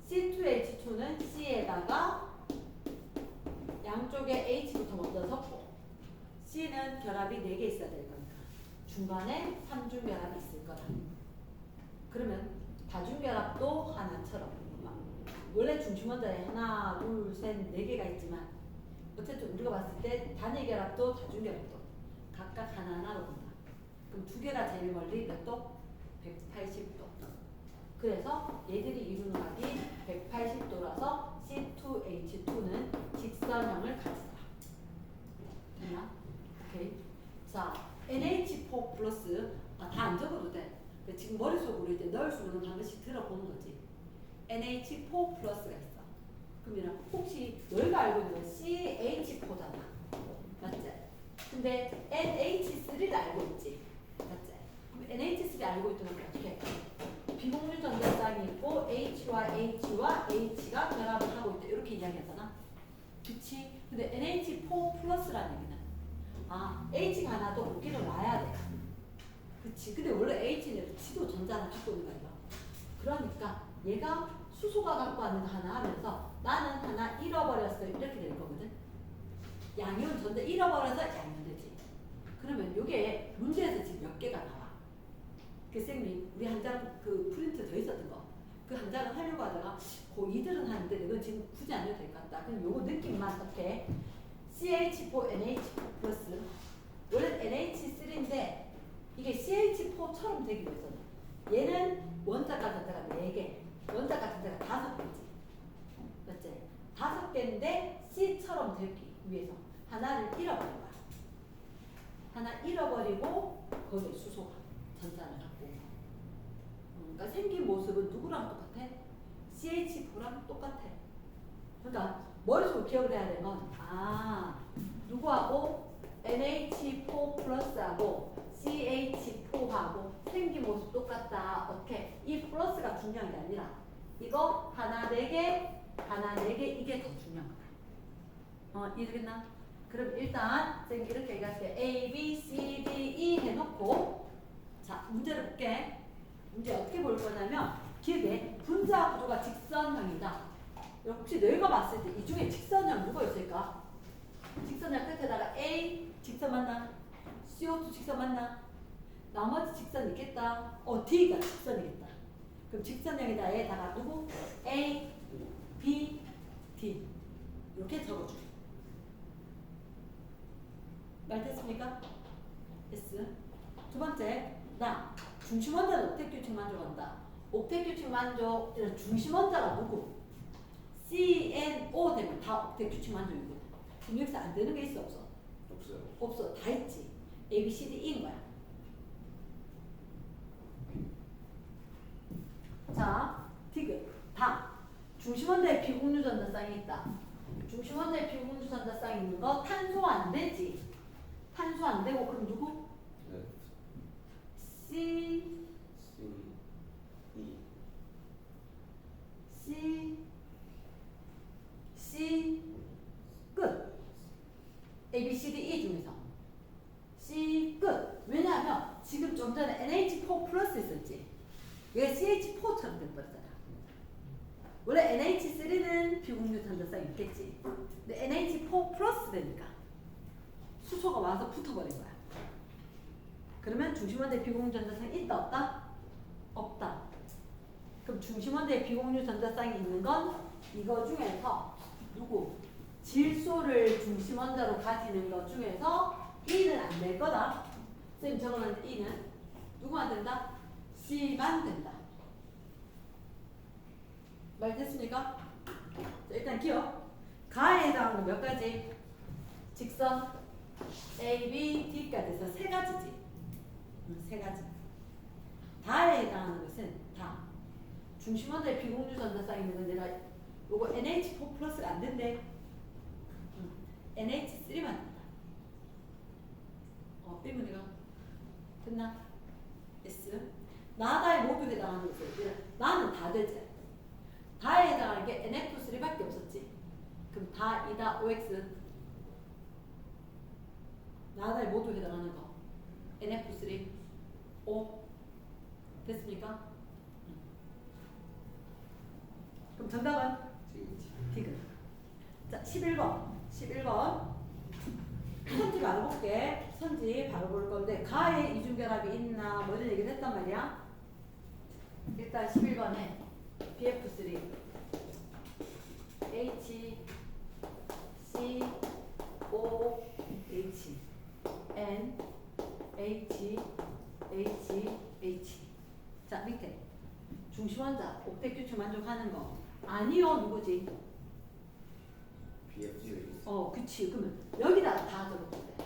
C2H2는 C에다가 양쪽에 H부터 먼저 섞고 C는 결합이 4개 있어야 될 거니까 중간에 3중 결합이 있을 거다. 그러면 다중 결합도 하나처럼 원래 중심 원자에 하나, 둘, 셋, 4개가 있지만 어쨌든 우리가 봤을 때 단일 결합도 다중 결합도 각각 하나하나로 본다. 그럼 두 개가 제일 멀리 몇 도? 180도. 그래서 얘들이 이루는 각이 180도라서 C2H2는 직선형을 가진다. 됐나? 오케이. 자, NH4 플러스 다 안 적어도 돼. 지금 머릿속으로 이제 넣을 수 있는 한 번씩 들어보는 거지. NH4 플러스가 있어. 그러면 혹시 너희가 알고 있는 건 CH4잖아. 맞지? 근데 NH3를 알고 있지. 맞지? 그럼 NH3 알고 있던 건 어떻게? 비공유 전자쌍이 있고 H와 H가 결합을 하고 있다. 이렇게 이야기하잖아. 그치? 근데 NH4 플러스라는 얘기는 H가 하나 더 웃기를 놔야 돼. 그치? 근데 원래 H는 지도 전자를 갖고 있는 거야. 그러니까 얘가 수소가 갖고 왔는 거 하나 하면서 나는 하나 잃어버렸어. 이렇게 될 거거든. 양이온 전자 잃어버려서 양이온되지. 그러면 이게 문제에서 지금 몇 개가 나와. 그 쌤이 우리 한 장 그 프린트 더 있었던 거. 그 한 장을 하려고 하다가 고2들은 하는데 내가 지금 굳이 안 해도 될 것 같다. 그럼 요거 느낌만 어떻게? CH4, NH4 플러스. 원래 NH3인데 이게 CH4처럼 되기 위해서는 얘는 원자가 전자가 4개, 원자가 전자가 5개지. 맞지? 5개인데 C처럼 되기 위해서 하나를 잃어버린 거야. 하나 잃어버리고 거기에 수소가 전자를 갖고 그러니까 생긴 모습은 누구랑 똑같아? CH4랑 똑같아. 그러니까 머릿속으로 기억을 해야 되면 누구하고? NH4 플러스하고 CH4하고 생긴 모습 똑같다. 어떻게? 이 플러스가 중요한 게 아니라 이거 하나 4개, 하나 4개 이게 더 중요한 거다. 이해되겠나? 그럼 일단 쌤 이렇게 얘기할게. A, B, C, D, E 해놓고 자 문제를 볼게. 문제 어떻게 볼 거냐면 기억에 분자 구조가 직선형이다. 혹시 너희가 봤을 때 이 중에 직선형 누가 있을까? 직선형 끝에다가 A 직선 맞나? CO2 직선 맞나? 나머지 직선 있겠다. D가 직선이겠다. 그럼 직선형에다가 누구? A, B, D 이렇게 적어줘. 말 됐습니까? S. 두 번째, 중심 원자는 옥텟 규칙 만족한다. 옥텟 규칙 만족, 중심 원자가 누구? CNO 되면 다 옥텟 규칙 만족이거든. 그럼 여기서 안 되는 게 있어 없어? 없어요. 없어. 다 있지. A, B, C, D, E인 거야. 자, 디귿. 중심 원자에 비공유 전자쌍이 있다. 중심 원자에 비공유 전자쌍이 있는 거 탄소 안 되지. 탄소 안 되고 그럼 누구? 네. C 끝. A, B, C, D, E 중에서 C 끝. 왜냐하면 지금 좀 전에 NH4 플러스 있었지. 얘가 CH4처럼 돼버렸잖아. 원래 NH3는 비공유 전자쌍이 있겠지. 근데 NH4 플러스 되니까 수소가 와서 붙어버린 거야. 그러면 중심원자에 비공유 전자쌍이 있다 없다? 없다. 그럼 중심원자에 비공유 전자쌍이 있는 건 이거 중에서 누구? 질소를 중심원자로 가지는 것 중에서 E는 안 될 거다. 쌤 적어놨는데 E는 누구만 된다? C만 된다. 말 됐습니까? 자, 일단 기억. 가에 해당하는 건 몇 가지? 직선 A, B, D까지 해서 3가지지. 3가지. 다에 해당하는 것은 다. 중심원자에 비공유 전자쌍이 있는 건 내가 요거 NH4 플러스가 안 된대. NH3만 된다. 됐나? S. 나다에 모두 해당하는 것을 나는 다 되지. 다에 해당하는 게 NF3밖에 없었지. 그럼 다 이다 OX. 나다에 모두 해당하는 거 NF3 O. 됐습니까? 그럼 정답은? 디귿. 자, 11번. 선지 바로 볼게. 선지 바로 볼 건데 가에 이중결합이 있나 뭐 이런 얘기를 했단 말이야. 일단 11번에 BF3 H C O H N H H H. 자, 밑에 중심원자 옥텟 규칙 만족하는 거 아니요. 누구지? 그치. 그러면 여기다가 다 적어보면 돼.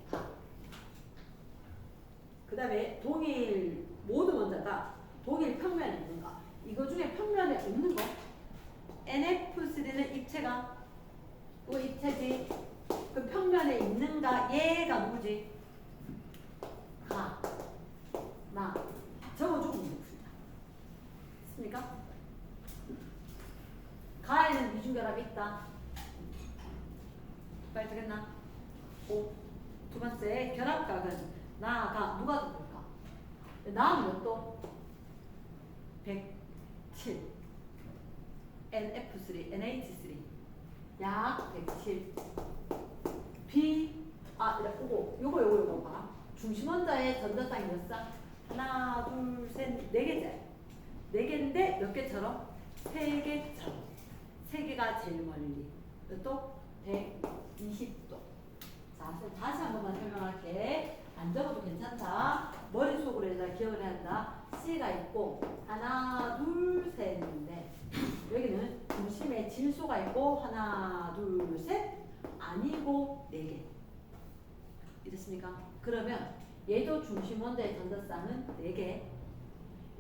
다. 그 다음에 동일 모든 원자가 동일 평면에 있는가. 이거 중에 평면에 없는 거. NF3는 입체가 또 입체지. 그 평면에 있는가. 얘가 누구지? 가. 나. 적어주고 있습니다. 됐습니까? 가에는 이중결합이 있다. 빨리 되겠나? 5. 두 번째, 결합각은 나가 누가 더 클까? 나는 몇 도? 107. NF3, NH3. 약 107. B, 요거 봐. 중심원자의 전자쌍이 몇 쌍? 하나, 둘, 셋, 네 개째. 네 개인데 몇 개처럼? 세 개처럼. 세 개가 제일 멀리. 몇 도? 120도. 자, 다시 한 번만 설명할게. 안 적어도 괜찮다. 머릿속으로 해서 기억을 해야 한다. C가 있고 하나, 둘, 셋 있는데 여기는 중심에 질소가 있고 하나, 둘, 셋 아니고 네 개. 이랬습니까? 그러면 얘도 중심원자의 전자쌍은 4개.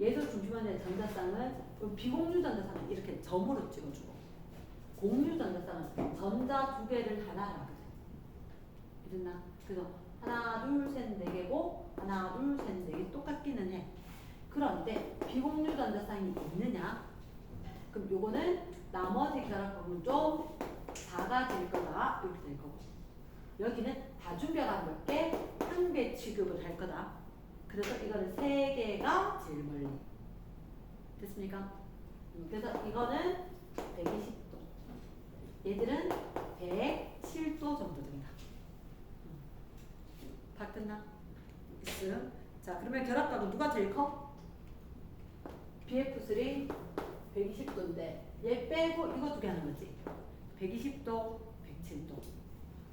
얘도 중심원자의 전자쌍은 비공유 전자쌍은 이렇게 점으로 찍어주고 공유 전자쌍은 전자 2개를 하나 하거든. 이랬나? 그래서 하나, 둘, 셋, 4개고 하나, 둘, 셋, 4개 똑같기는 해. 그런데 비공유 전자쌍이 있느냐? 그럼 요거는 나머지 결합각은 좀 작아질 거다. 이렇게 될 거고. 여기는 다중결합 몇 개? 1개 취급을 할 거다. 그래서 이거는 3개가 제일 멀리. 됐습니까? 그래서 이거는 120도. 얘들은 107도 정도 된다. 다 끝나? 있음. 자, 그러면 결합각은 누가 제일 커? BF3 120도인데 얘 빼고 이거 2개 하는 거지. 120도, 107도.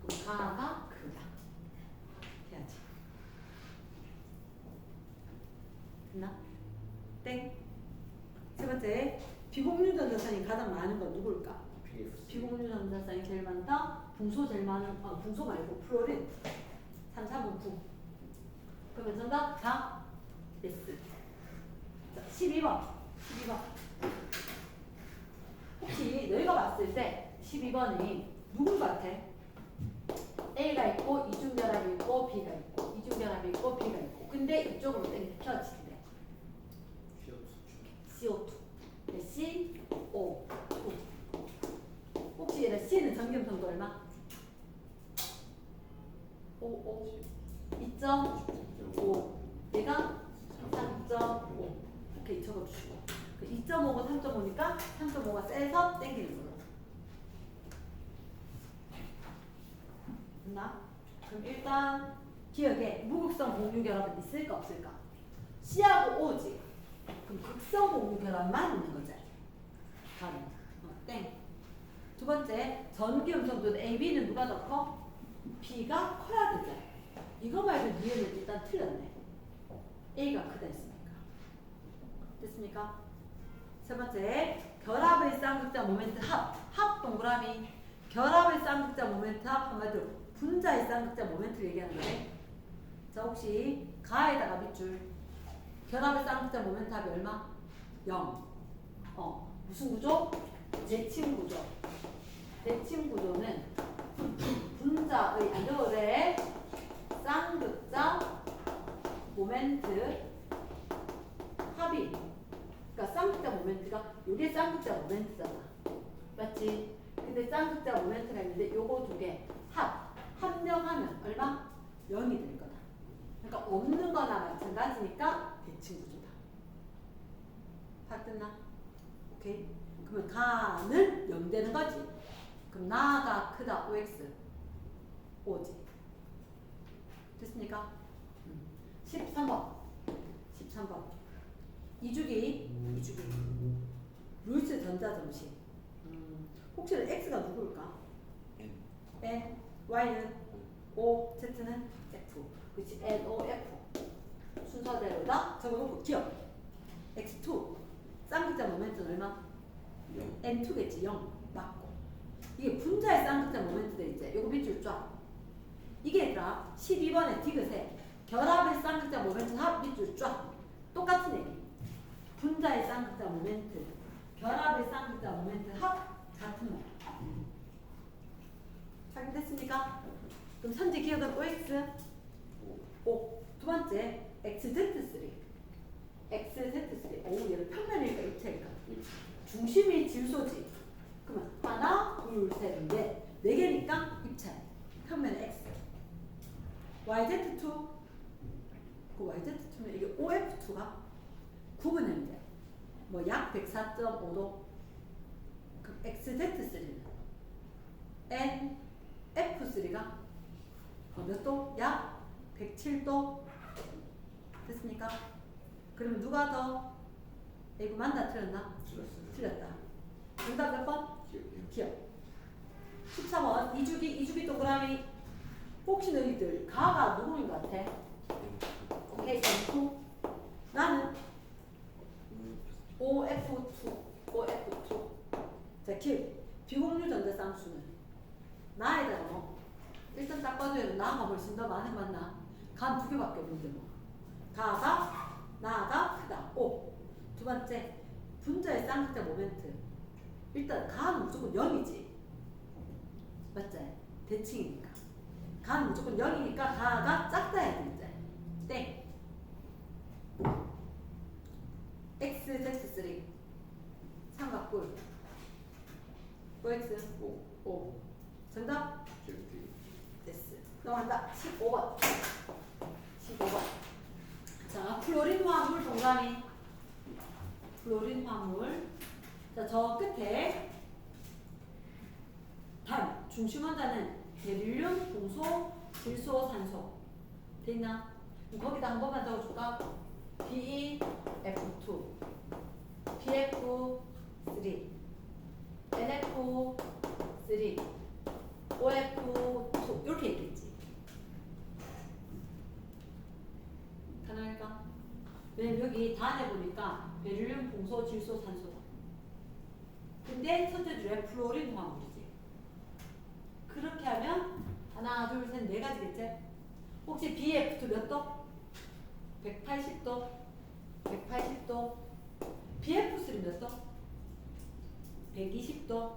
그럼 가가 크다. 해야지. 됐나? 땡. 세 번째, 비공유 전자쌍이 가장 많은 건 누굴까? 비공유 전자쌍이 제일 많다. 붕소 제일 많은, 붕소 말고 플로린. 3, 4분 9. 그러면 정답 4. S. 자, 12번. 혹시 너희가 봤을 때 12번이 누구 같아? A가 있고 이중결합이 있고 B가 있고 이중결합이 있고 B가 있고 근데 이쪽으로 펴지는데 CO2 CO2 혹시 얘는 C는 전기음성도 얼마? 2.5 얘가 3.5 오케이 적어주시고 2.5고 3.5니까 3.5가 세서 땡기는 걸로. 됐나? 그럼 일단 기억에 무극성 공유 결합은 있을까 없을까? C하고 O지. 그럼 극성 공유 결합만 있는 거지. 다음 땡. 두 번째 전기 음성도 AB는 누가 더 커? B가 커야 되죠. 이거 말고 뒤에는 일단 틀렸네. A가 크다 했으니까. 됐습니까? 세 번째 결합의 쌍극자 모멘트 합 동그라미. 결합의 쌍극자 모멘트 합 한마디로 분자의 쌍극자 모멘트를 얘기하는 거네. 자, 혹시 가에다가 밑줄 결합의 쌍극자 모멘트 합이 얼마? 0. 무슨 구조? 대칭 구조. 대칭 구조는 분자의 쌍극자 모멘트 합이, 그러니까 쌍극자 모멘트가 요게 쌍극자 모멘트잖아. 맞지? 근데 쌍극자 모멘트가 있는데 요거 두 개 합명하면 얼마? 0이 될 거다. 그러니까 없는 거나 마찬가지니까 대칭 구조다. 다 끝나? 오케이? 그러면 가는 0 되는 거지. 그럼 나가 크다 OX 오지. 됐습니까? 13번 13번 이주기 루이스 전자정식. 혹시 X가 누구일까? N, Y는 O, Z는 F. 그렇지? N, O, F 순서대로다. 적어놓고 기억. X2 쌍극자 모멘트는 얼마? N2겠지. 0 맞고. 이게 분자의 쌍극자 모멘트인데 이제 요거 밑줄 쫙. 이게 얘들아 12번에 디귿에 결합의 쌍극자 모멘트 합 밑줄 쫙. 똑같은 얘기. 분자의 쌍극자 모멘트, 결합의 쌍극자 모멘트 합 같은 말. 확인됐습니까? 그럼 선지 기억은 OX 5. 두 번째 XZ3. XZ3. 오, 얘는 평면일까 입체일까? 중심이 질소지. 그러면 하나, 둘, 셋, 넷. 네 개니까 입체. 평면은 X. YZ2. 그 YZ2는 이게 OF2가 구분해야 돼. 뭐 약 104.5도. 그럼 XZ3는 NF3가 몇 도? 약 107도. 됐습니까? 그러면 누가 더 이거 맞나 틀렸나? 틀렸다. 정답 몇 번? 기억. 13번 이주기 동그라미. 혹시 너희들 가가 누구인 것 같아? 오케이, N2. 나는 OF2. 자, 기억. 비공유 전자 쌍수는 나에다가 뭐 일단 딱 봐도 나가 훨씬 더 많이 맞나? 간 두 개밖에 없는데 뭐. 가가 나가 크다. O. 두 번째 분자의 쌍극자 모멘트. 일단 가는 무조건 0이지. 맞지? 대칭이니까. 가는 무조건 0이니까 가가 작다 해야 되겠지. 땡. XZ3 삼각뿔. OX 5. 정답? 됐어. 넘어간다. 15번. 자, 플로린 화물 동그라미. 플로린 화물. 자, 저 끝에 단 중심 원자는 베릴륨, 동소, 질소, 산소. 됐나? 거기다 한 번만 적어줄까? BeF2, BF3, NF3, OF2 이렇게 있겠지. 가능할까? 왜냐면 여기 단에 보니까 베릴륨, 동소, 질소, 산소. 근데 첫째 줄에 플로린 화물이지. 그렇게 하면 하나, 둘, 셋, 네 가지겠지? 혹시 BF2 몇 도? 180도. 180도. BF3 몇 도? 120도.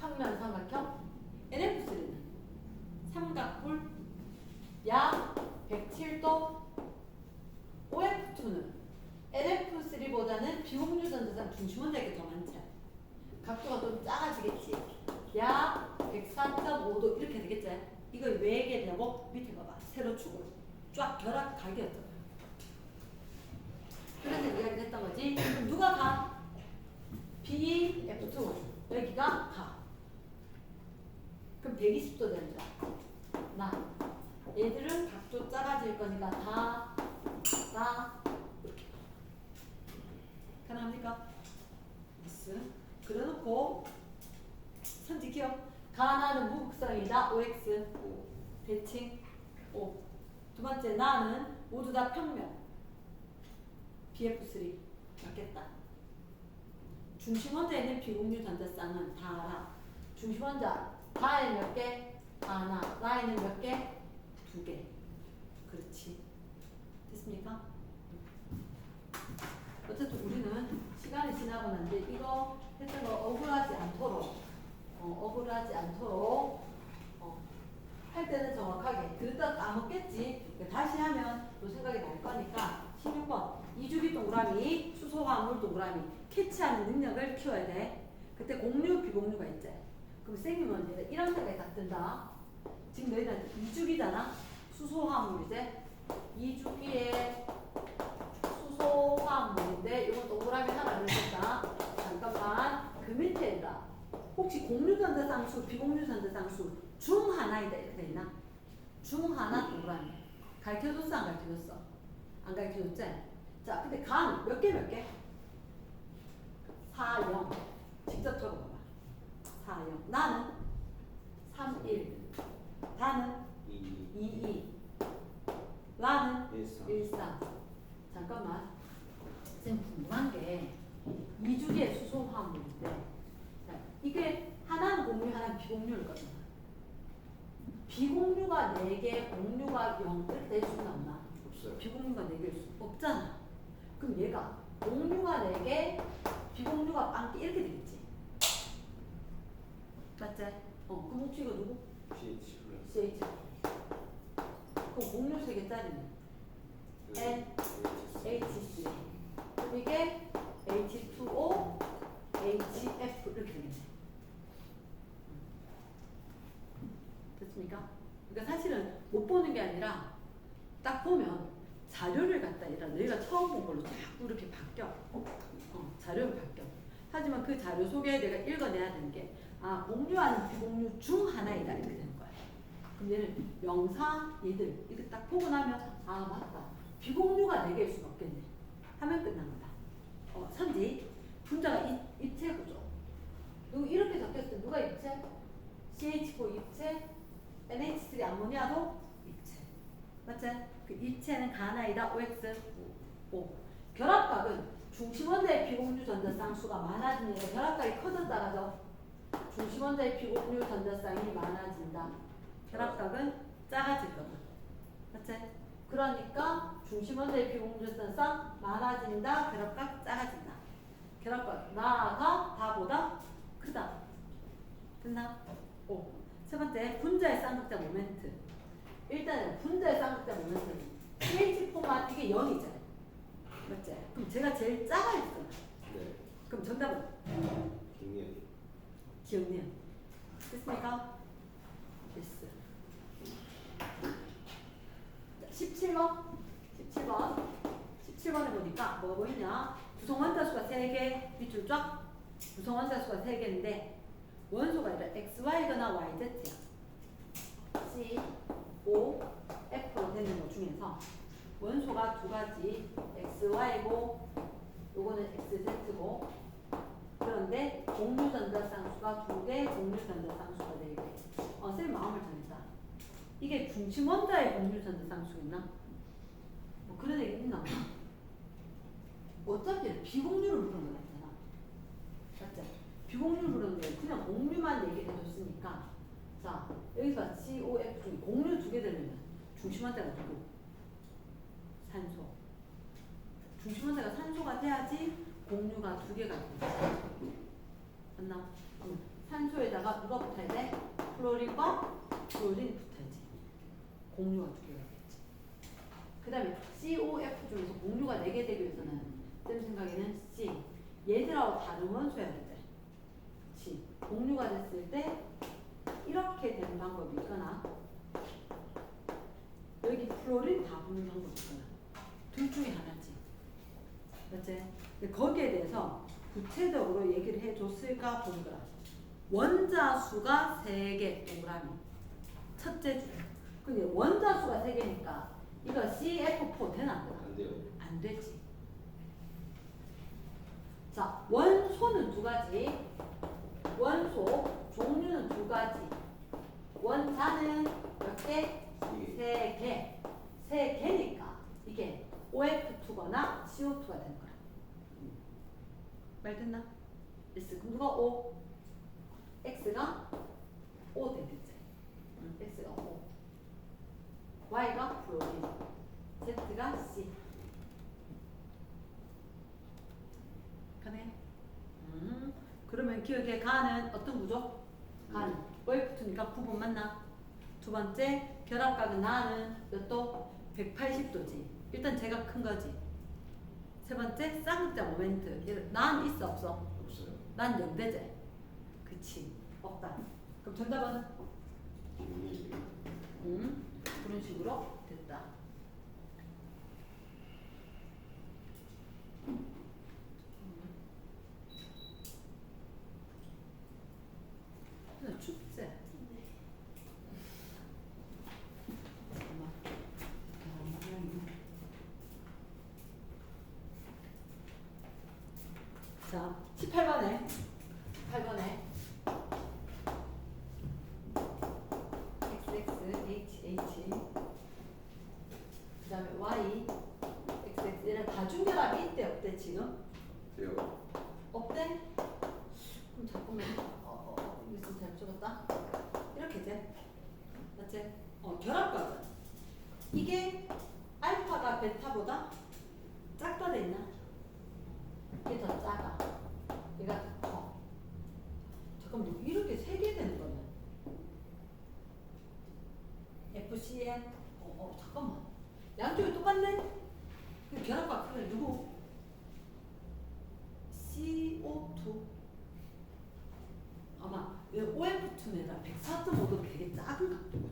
평면 삼각형. NF3는 삼각뿔 약 107도. OF2는 NF3보다는 비공유 전자상 중심 원자가 더 많지. 각도가 좀 작아지겠지. 약 104.5도 이렇게 되겠지. 이거 왜 얘기했냐고? 밑에 봐봐. 세로 축으로 쫙 결합 각이었잖아. 그래서 이야기를 했던 거지. 그럼 누가 가? BF2. 여기가 가. 그럼 120도 된다. 나. 얘들은 각도 작아질 거니까 다, 나, 이렇게. 가능합니까? 됐어. 그래놓고 선지 기억. 가나는 무극성이다. OX. 대칭. O. 두 번째 나는 모두 다 평면. BF3. 맞겠다. 중심 원자에 있는 비공유 전자쌍은 다 알아. 중심 원자 다에는 몇 개? 하나. 나에는 몇 개? 두 개. 그렇지. 됐습니까? 어쨌든 우리는 시간이 지나고 난 뒤에 이거 했던 거 억울하지 않도록 할 때는 정확하게 그랬다 까먹겠지. 다시 하면 동그라미, 수소화합물 동그라미 캐치하는 능력을 키워야 돼. 그때 공유, 비공유가 있지. 그럼 쌤이면 이제 이런 색깔이 딱 뜬다. 지금 너희들 2주기잖아. 수소화합물이제. 2주기에 수소화합물인데 이건 동그라미 하나 그렸다. 잠깐만. 그 밑에다 혹시 공유전자상수, 비공유전자상수 중 하나이다 이렇게 돼 있나? 중 하나 동그라미. 가르쳐줬어 안 가르쳐줬어? 안 가르쳐줬지? 자, 근데 간 몇 개 몇 개? 4, 0. 직접 적어봐봐. 4, 0. 나는 3, 1. 다는 2, 2. 나는 1, 4. 잠깐만. 쌤 궁금한 게 2주기의 수소화합물인데 자, 이게 하나는 공유, 하나는 비공유일 거잖아. 비공유가 4개, 공유가 0 이렇게 될 수는 없나? 없어요. 비공유가 4개일 수 없잖아. 그럼 얘가 공유가 4개, 비공유가 빵개 이렇게 되겠지. 맞지? 그럼 혹시 이거 누구? CH 플러스 CH. 그럼 공유 3개짜리는 N, HC. 그럼 이게 H2O, HF 이렇게 되겠네. 됐습니까? 그러니까 사실은 못 보는 게 아니라 딱 보면 자료를 갖다 이라 너희가 처음 본 걸로 자꾸 이렇게 바뀌어. 자료를 바뀌어. 하지만 그 자료 속에 내가 읽어내야 되는 게 공유 아닌 비공유 중 하나이다 이렇게 되는 거야. 그럼 얘는 명사 얘들 이렇게 딱 보고 나면 맞다. 비공유가 4개일 수는 없겠네. 하면 끝난 거다. 선지 분자가 입체 구조. 누구 이렇게 적혔을 때 누가 입체? CH4 입체, NH3 암모니아도 입체. 맞지? 그 입체는 가나이다. OX 5. 결합각은 중심원자의 비공유 전자 쌍수가 많아지니까 결합각이 커졌다가죠. 중심원자의 비공유 전자 쌍이 많아진다. 결합각은 작아질 거다. 맞지? 그러니까 중심원자의 비공유 전자 쌍 많아진다. 결합각 작아진다. 결합각 나가 다보다 크다. 됐나? 5. 세 번째 분자의 쌍극자 모멘트. 일단은 분자의 쌍극자 모멘트는 CH4만 이게 0이잖아요. 맞지? 그럼 제가 제일 작아 있잖아. 네. 그럼 정답은? 기억력. 기억력. 됐습니까? 됐어. 17번. 17번에 보니까 뭐가 보이냐? 구성원자 수가 3개, 밑줄 쫙. 구성원자 수가 3개인데 원소가 아니라 XY거나 YZ야. C, O, F로 되는 것 중에서 원소가 2가지 XY고 요거는 XZ고 그런데 공유전자쌍수가 2개, 공유전자쌍수가 4개. 쌤 마음을 전했다. 이게 중심원자의 공유전자쌍수였나? 뭐 그런 얘기 있나? 어차피 비공유를 물은 거잖아. 맞지? 비공유를 물은 게 그냥 공유만 얘기를 해줬으니까 자 여기서 COF 중에 공유 2개 되면 중심원자가 누구? 산소. 중심원자가 산소가 돼야지 공유가 2개가 되지. 맞나? 산소에다가 누가 붙어야 돼? 플로린과 플로린 붙어야지. 공유가 2개가 되지. 그 다음에 COF 중에서 공유가 4개 되기 위해서는 쌤 생각에는 C. 얘들하고 다른 원소야 돼. C. 공유가 됐을 때 이렇게 되는 방법이 있거나 여기 플로린 다 붙는 방법이 있거나 둘 중에 하나지. 맞지? 근데 거기에 대해서 구체적으로 얘기를 해줬을까 보는 거야. 원자 수가 3개 동그라미. 첫째 줄. 근데 원자 수가 3개니까 이거 CF4 되나 안 되나? 안 돼요. 안 되지. 자, 원소는 2가지. 원소 종류는 2가지. 원자는 몇 개? 3개. 3개니까 이게 OF2거나 CO2가 되는 거야. 말 됐나? S. 그럼 누가 O? X가 O 되겠지. X가 O. Y가 플로린. Z가 C. 가네. 그러면 기억에 가는 어떤 구조? 간. OF2니까 9번 맞나? 두 번째 결합각은 나는 몇 도? 180도지. 일단 제가 큰 거지. 세 번째 쌍극자 모멘트. 난 있어 없어? 없어요. 난 영대제. 그치. 없다. 그럼 정답은? 김예리. 그런 식으로 됐다. 춥지? 잠깐만. 자, 18번에 8번에 XX, HH 그 다음에 Y, XX 얘는 다중결합이 있대 없대 지금? 돼요. 없대? 그럼 잠깐만 이거 좀 잘 적었다 이렇게 이제 맞지? 결합각은 이게 알파가 베타보다 작다 돼 있나? 이게 더 작아 얘가 커 잠깐만 이렇게 세 개 되는 거네 FCN 잠깐만 양쪽이 똑같네? 그럼 결합각 그래 누구? CO2 아마 OF2에다 104.5도 되게 작은 각도거든.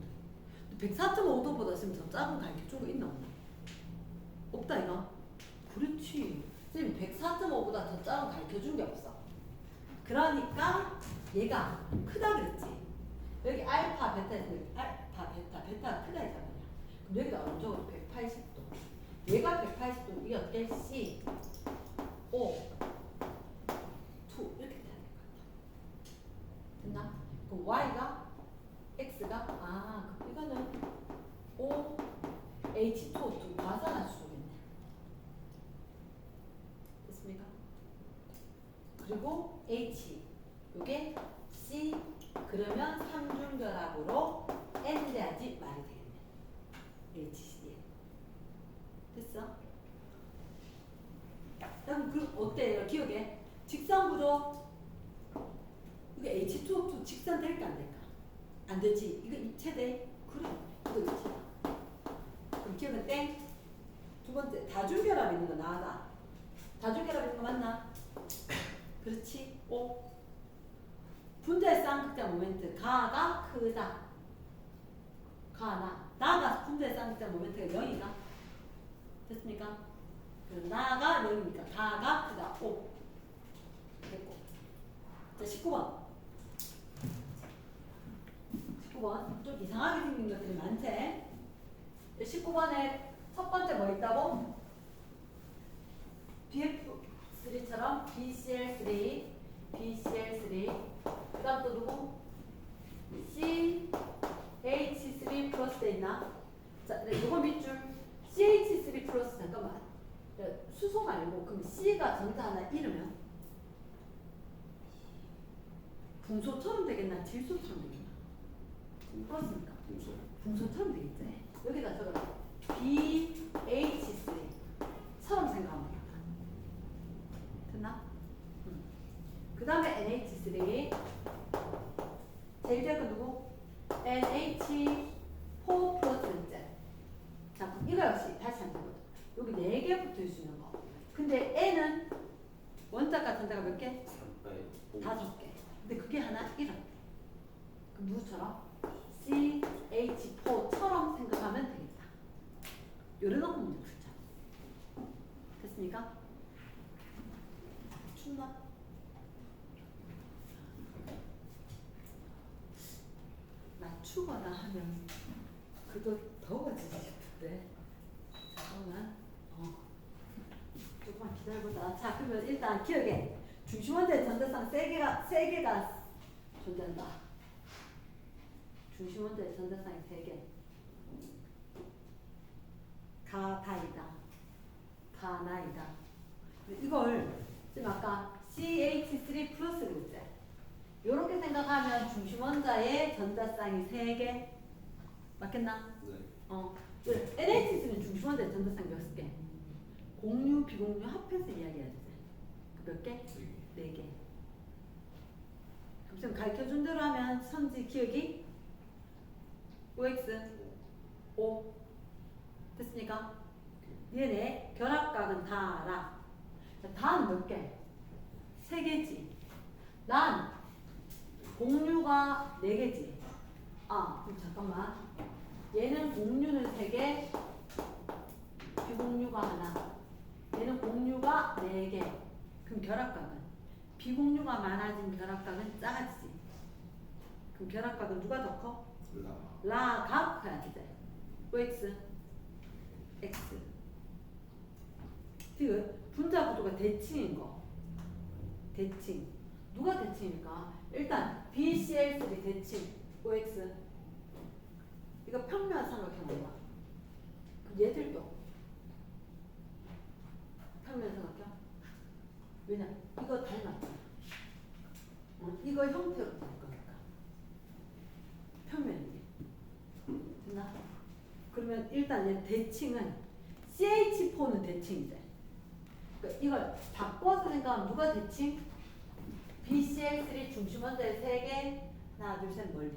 104.5도보다 지금 더 작은 가르쳐준 거 있나 없나? 없다 이거. 그렇지. 선생님 104.5보다 더 작은 가르쳐준 게 없어. 그러니까 얘가 크다 그랬지. 여기 알파 베타 있으면 알파 베타가 크다 했단 말이야. 그럼 여기다 어느 정도 180도. 얘가 180도 이게 어때? C O 2 이렇게 돼야 될 것 같아. 됐나? 그럼 Y가 X가 그럼 이거는 O H2O2 과산화수소겠네. 됐습니까? 그리고 H 요게 C 그러면 삼중결합으로 N 돼야지 말이 되겠네. HCl 됐어? 그럼 그 어때요? 기억에 직선구조 이게 H2O2 직선 될까 안 될까? 안 되지. 이거 입체돼. 그래. 이거 입체다. 그럼 기억은 땡. 두 번째 다중결합 있는 거 나하다. 다중결합 있는 거 맞나? 그렇지. O. 분자의 쌍극자 모멘트 가가 크다. 가나. 나가 분자의 쌍극자 모멘트가 0이다. 됐습니까? 그럼 나가 0이니까 가가 크다. O. 됐고. 자 19번. 19번 좀 이상하게 생긴 것들이 많지? 19번에 첫 번째 뭐 있다고? BF3처럼 BCl3 그 다음 또 누구? CH3 플러스 돼 있나? 자, 이거 밑줄 CH3 플러스 잠깐만 수소 말고 그럼 C가 전자 하나 잃으면 분소처럼 되겠나? 질소처럼 되겠나? 그렇습니까? 분소처럼 되겠지? 여기다 적어라. BH3처럼 생각하면 되겠다. 됐나? 그 다음에 NH3 제일 뒤에 거 누구? NH4 플러스인데 자 그럼 이거 역시 다시 한번 해보자. 여기 4개 붙을 수 있는 거. 근데 N은 원자 같은 데가 몇 개? 5개. 근데 그게 하나 이렇대. 그럼 누구처럼? CH4처럼 생각하면 되겠다. 요래놓고 문제 풀자. 됐습니까? 춥나? 맞추거나 하면 그도 더워지지 싶은데 잠깐만 조금만 기다려보자. 자 그러면 일단 기억해. 중심원자의 전자상 세 개가 존재한다. 중심원자의 전자상이 3개. 가다이다. 가나이다. 이걸 지금 아까 CH3 플러스 그랬지? 요렇게 생각하면 중심원자의 전자쌍이 3개. 맞겠나? 네. NHC는 중심원자의 전자쌍이 몇 개? 공유, 비공유 합해서 이야기해야 돼. 그 몇 개? 4개. 그럼 지금 가르쳐준 대로 하면 선지 기억이 OX 5 됐습니까? 얘네 결합각은 다 알아. 단 몇 개? 3개지. 난 공유가 4개지. 아, 그럼 잠깐만. 얘는 공유는 3개, 비공유가 하나. 얘는 공유가 4개. 그럼 결합각은? 비공유가 많아진 결합각은 작아지지. 그럼 결합각은 누가 더 커? 라가 커야 돼. OX, X. 지금 분자 구조가 대칭인 거. 대칭. 누가 대칭입니까? 일단 BCL3 대칭. OX. 이거 평면 삼각형 봐. 얘들도 평면 삼각형. 왜냐? 이거 닮았잖아. 이거 형태로 될 거니까. 평면이지. 됐나? 그러면 일단 얘 대칭은 CH4는 대칭이지. 그러니까 이걸 바꿔서 생각하면 누가 대칭? BCL3 중심 원자의 3개, 하나, 둘, 셋 멀리.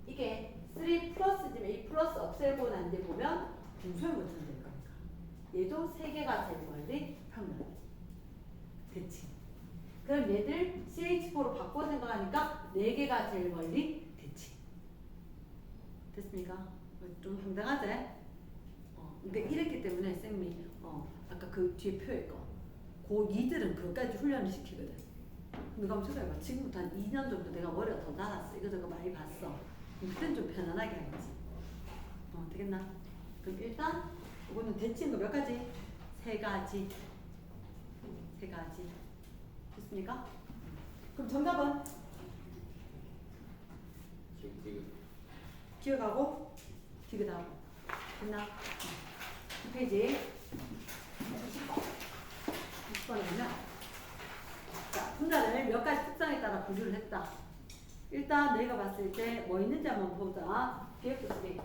이게 3 플러스지만 이 플러스 없애고 난 뒤에 보면 중소형 물체는 될 거니까. 얘도 3개가 제일 멀리 평면. 대칭. 그럼 얘들 CH4로 바꿔 생각하니까 4개가 제일 멀리 대칭. 됐습니까? 좀 황당하지? 그러니까 이랬기 때문에 쌤이 아까 그 뒤에 표에 거 고2들은 그것까지 훈련을 시키거든. 누가 한번 생각해봐. 지금부터 한 2년 정도 내가 머리가 더 나갔어. 이거저거 많이 봤어. 그땐 좀 편안하게 하겠지. 되겠나? 그럼 일단 이거는 대칭 거 몇 가지? 3가지. 3가지. 됐습니까? 그럼 정답은? 기억하고 디귿하고. 됐나? 이 페이지 20번에 보면 자, 분자를 몇 가지 특성에 따라 분류를 했다. 일단 내가 봤을 때 뭐 있는지 한번 보자. BF3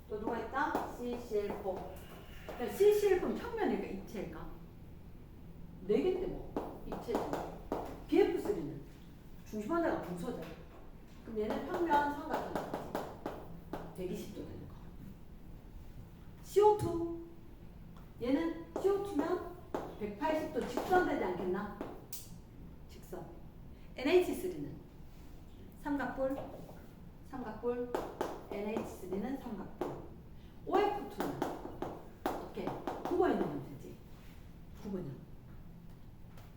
또 누가 있다? CCl4. 그러니까 CCl4는 평면일까 입체일까? 4개인데 뭐 입체지. BF3는 중심원자가 분소자. 그럼 얘는 평면 삼각형 120도 되는 거. CO2 얘는 CO2면 180도 직선되지 않겠나? 직선. NH3는 삼각뿔, 삼각뿔, NH3는 삼각뿔. OF2는 어떻게? 굽어 있는 형태지. 굽은 형.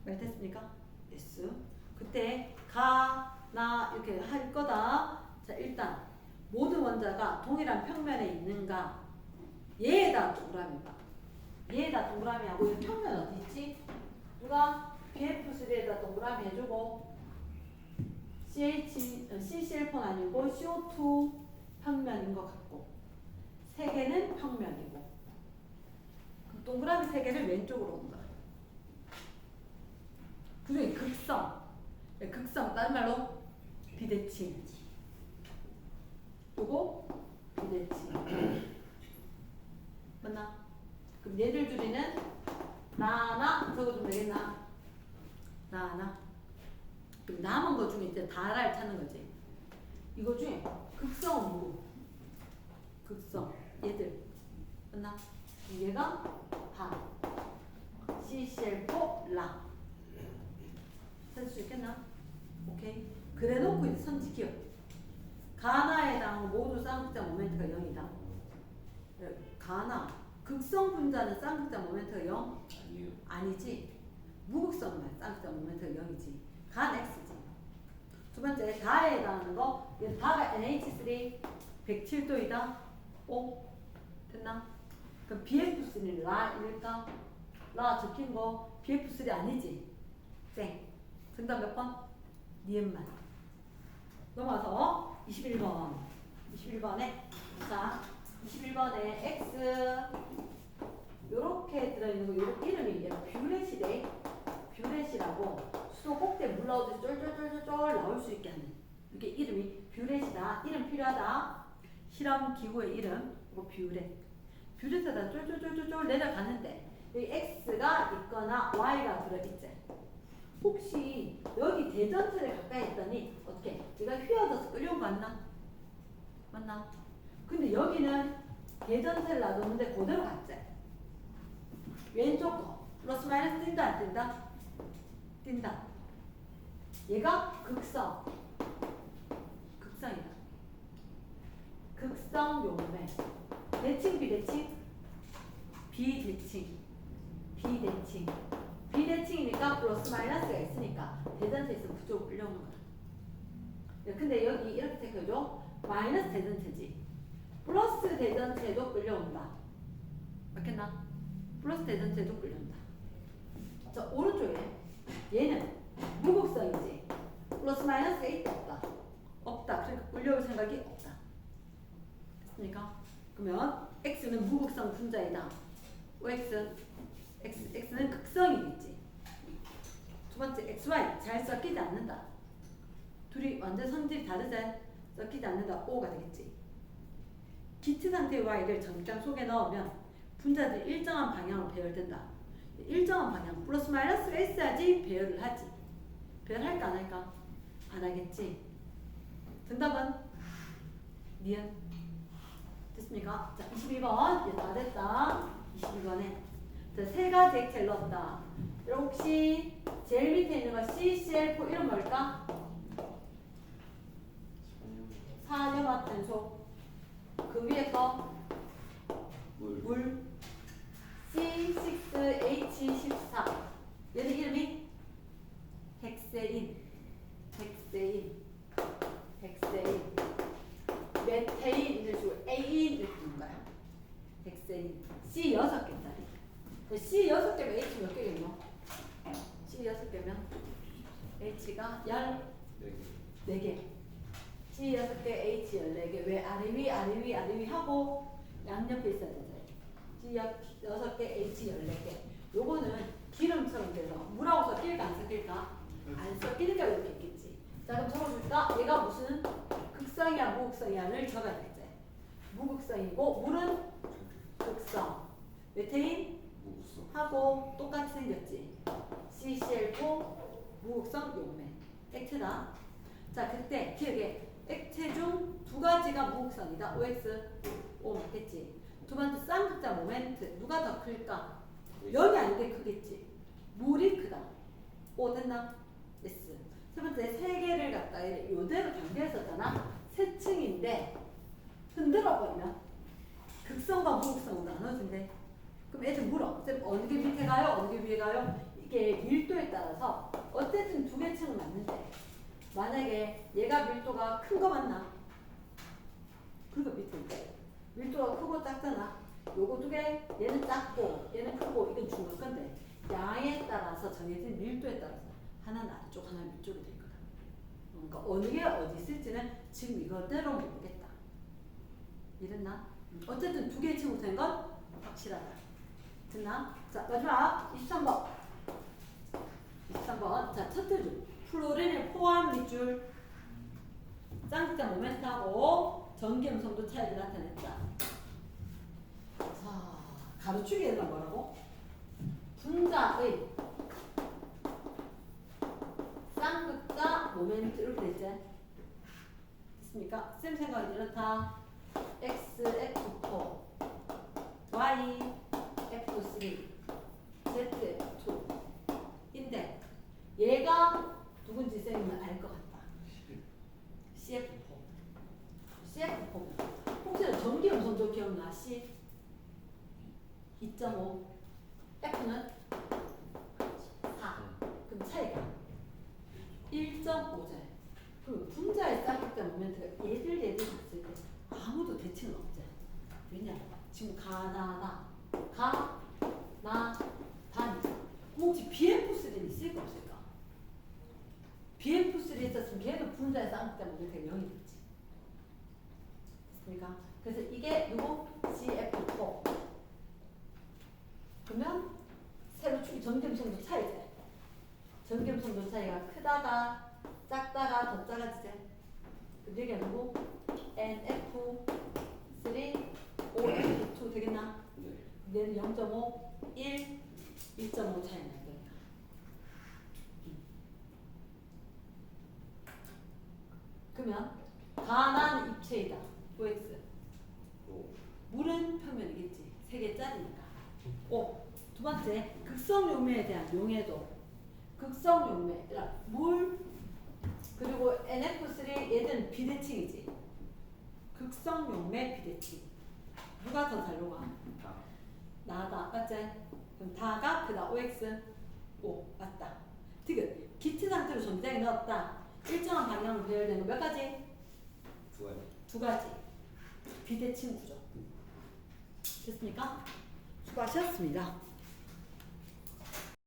말 됐습니까? yes. 그때 가, 나 이렇게 할 거다. 자, 일단 모든 원자가 동일한 평면에 있는가? 얘에다 동그라미 봐. 얘에다 동그라미 하고 이 평면 어디 있지? 누가 BF3에다 동그라미 해주고 CCl4는 아니고 CO2 평면인 것 같고 3개는 평면이고 그럼 동그라미 3개를 왼쪽으로 온 거야. 그중에 극성. 극성 다른 말로 비대칭. 요거 비대칭. 맞나? 그럼 얘들 줄이는 나나 적어주면 되겠나? 나나. 그럼 남은 거 중에 이제 다를 찾는 거지. 이거 중에 극성은 뭐고? 극성. 얘들. 맞나? 얘가 다. CCl4 라. 찾을 수 있겠나? 오케이. 그래 놓고 이제 선지 기억. 가나에 해당 모두 쌍극자 모멘트가 0이다. 가나. 극성 분자는 쌍극자 모멘트가 0? 아니요. 아니지. 무극성만 쌍극자 모멘트가 0이지. 간 X지. 두 번째 다에 해당하는 거. 얘 다가 NH3 107도이다. O. 됐나? 그럼 BF3는 라일까? 라 적힌 거 BF3 아니지? 땡. 정답 몇 번? 니은만. 넘어가서 21번. 21번에 자 21번에 X 요렇게 들어있는 거 요렇게 이름이 얘가 뷰렛이래. 뷰렛이라고 수도 꼭대에 물 나오듯이 쫄쫄쫄쫄 나올 수 있게 하는 이게 이름이 뷰렛이다. 이름 필요하다. 실험 기구의 이름 이거 뷰렛. 뷰렛에다 쫄쫄쫄쫄 내려가는데 여기 X가 있거나 Y가 들어있지. 혹시 여기 대전체를 가까이 했더니 어떻게 얘가 휘어져서 끌려온 거 맞나? 맞나? 근데 여기는 대전체를 놔뒀는데 그대로 갔지. 왼쪽 거 플러스 마이너스 뛴다 안 뛴다? 뛴다. 얘가 극성. 극성이다. 극성 용매. 대칭 비대칭? 비대칭. 비대칭. 비대칭이니까 플러스 마이너스가 있으니까 대전체에서 그쪽으로 끌려오는 거야. 근데 여기 이렇게 체크해줘. 마이너스 대전체지. 플러스 대전체도 끌려온다. 맞겠나? 플러스 대전체도 끌려온다. 자, 오른쪽에 얘는 무극성이지. 플러스 마이너스가 있다 없다? 없다. 그러니까 끌려올 생각이 없다. 됐습니까? 그러면 x는 무극성 분자이다. x는 극성이겠지. 두 번째 xy 잘 섞이지 않는다. 둘이 완전 성질이 다르지? 섞이지 않는다. O가 되겠지. 기체 상태의 y를 정장 속에 넣으면 분자들이 일정한 방향으로 배열된다. 일정한 방향 플러스 마이너스가 있어야지 배열을 하지. 배열할까 안 할까? 안 하겠지. 정답은 니은. 됐습니까? 자, 22번 이제 다 됐다. 22번에 세 가지 액체를 넣었다. 혹시 제일 밑에 있는 거 CCl4 이름 뭘까? 산염화탄소. 그 위에 거 물 C6H14. 얘는 이름이 헥세인. 메테인 이런 식으로 에인 이렇게 부르는 거야. 헥세인. C 6개짜리. C 6개면 H 몇 개겠노? C 6개면 H가 14개. C 6개, H 14개. 왜 아래 위 하고 양옆에 있어야 되죠. C 6개, H 14개. 요거는 기름처럼 돼서 물하고 섞일까 안 섞일까? 안 섞이니까 이렇게 있겠지. 자, 그럼 적어줄까? 얘가 무슨 극성이야 무극성이야를 적어야겠지. 무극성이고 물은 극성. 메테인 하고 똑같이 생겼지. CCl4 무극성 용매. 액체다. 자, 그때 기억해. 액체 중 두 가지가 무극성이다. OX, O 맞겠지. 두 번째 쌍극자 모멘트. 누가 더 클까? 0이 아닌데 크겠지. 물이 크다. O 됐나? S. 세 번째 세 개를 갖다 이대로 단계했었잖아. 세 층인데 흔들어 버리면 극성과 무극성으로 나눠진대. 그럼 애들 물어. 쌤 어느 게 밑에 가요? 어느 게 위에 가요? 이게 밀도에 따라서 어쨌든 두 개 층은 맞는데 만약에 얘가 밀도가 큰 거 맞나? 그거 밑인데 밀도가 크고 작잖아. 요거 두 개 얘는 작고 얘는 크고 이건 중요한 건데 양에 따라서 정해진 밀도에 따라서 하나는 아래쪽 하나는 위쪽이 될 거다. 그러니까 어느 게 어디 있을지는 지금 이거대로 모르겠다. 이랬나? 어쨌든 두 개 층으로 된 건 확실하다. 됐나? 자, 마지막 23번. 23번. 자, 첫째 줄. 플로린의 포함 밑줄. 쌍극자 모멘트하고 전기음성도 차이를 나타냈다. 자, 가로축에는 뭐라고? 분자의 쌍극자 모멘트 이렇게 됐지? 됐습니까? 쌤 생각은 이렇다. X, F4, Y, F3, Z, F2인데 얘가 누군지 쌤은 알 것 같다. CF4. 혹시 전기 음성조 기억나? C 2.5 F는 4. 그럼 차이가 1.5제. 그럼 분자의 쌍극자 모멘트가 얘들 봤을 때 아무도 대칭은 없지. 왜냐? 지금 가나다 단이죠. 혹시 BF3는 있을까 없을까? BF3 있었으면 걔도 분자의 쌍극자 모멘트가 0이겠지. 됐습니까? 그래서 이게 누구? CF4. 그러면 세로 축이 전기음성도 차이지. 전기음성도 차이가 크다가 작다가 더 작아지지. 그럼 여기가 누구? NF3, OF2 되겠나? 얘는 0.5, 1, 1.5 차이 날 거니까. 그러면 가난 입체이다. OX. 물은 평면이겠지. 3개짜리니까. O. 두 번째, 극성 용매에 대한 용해도. 극성 용매. 물, 그리고 NF3 얘는 비대칭이지. 극성 용매 비대칭. 누가 더 잘 녹아? 다. 나다. 맞지? 그럼 다가 그다 OX. 오, 맞다. 디귿. 기체 상태로 전자에 넣었다. 일정한 방향으로 배열되는 몇 가지? 두 가지. 두 가지. 비대칭 구조. 됐습니까? 수고하셨습니다.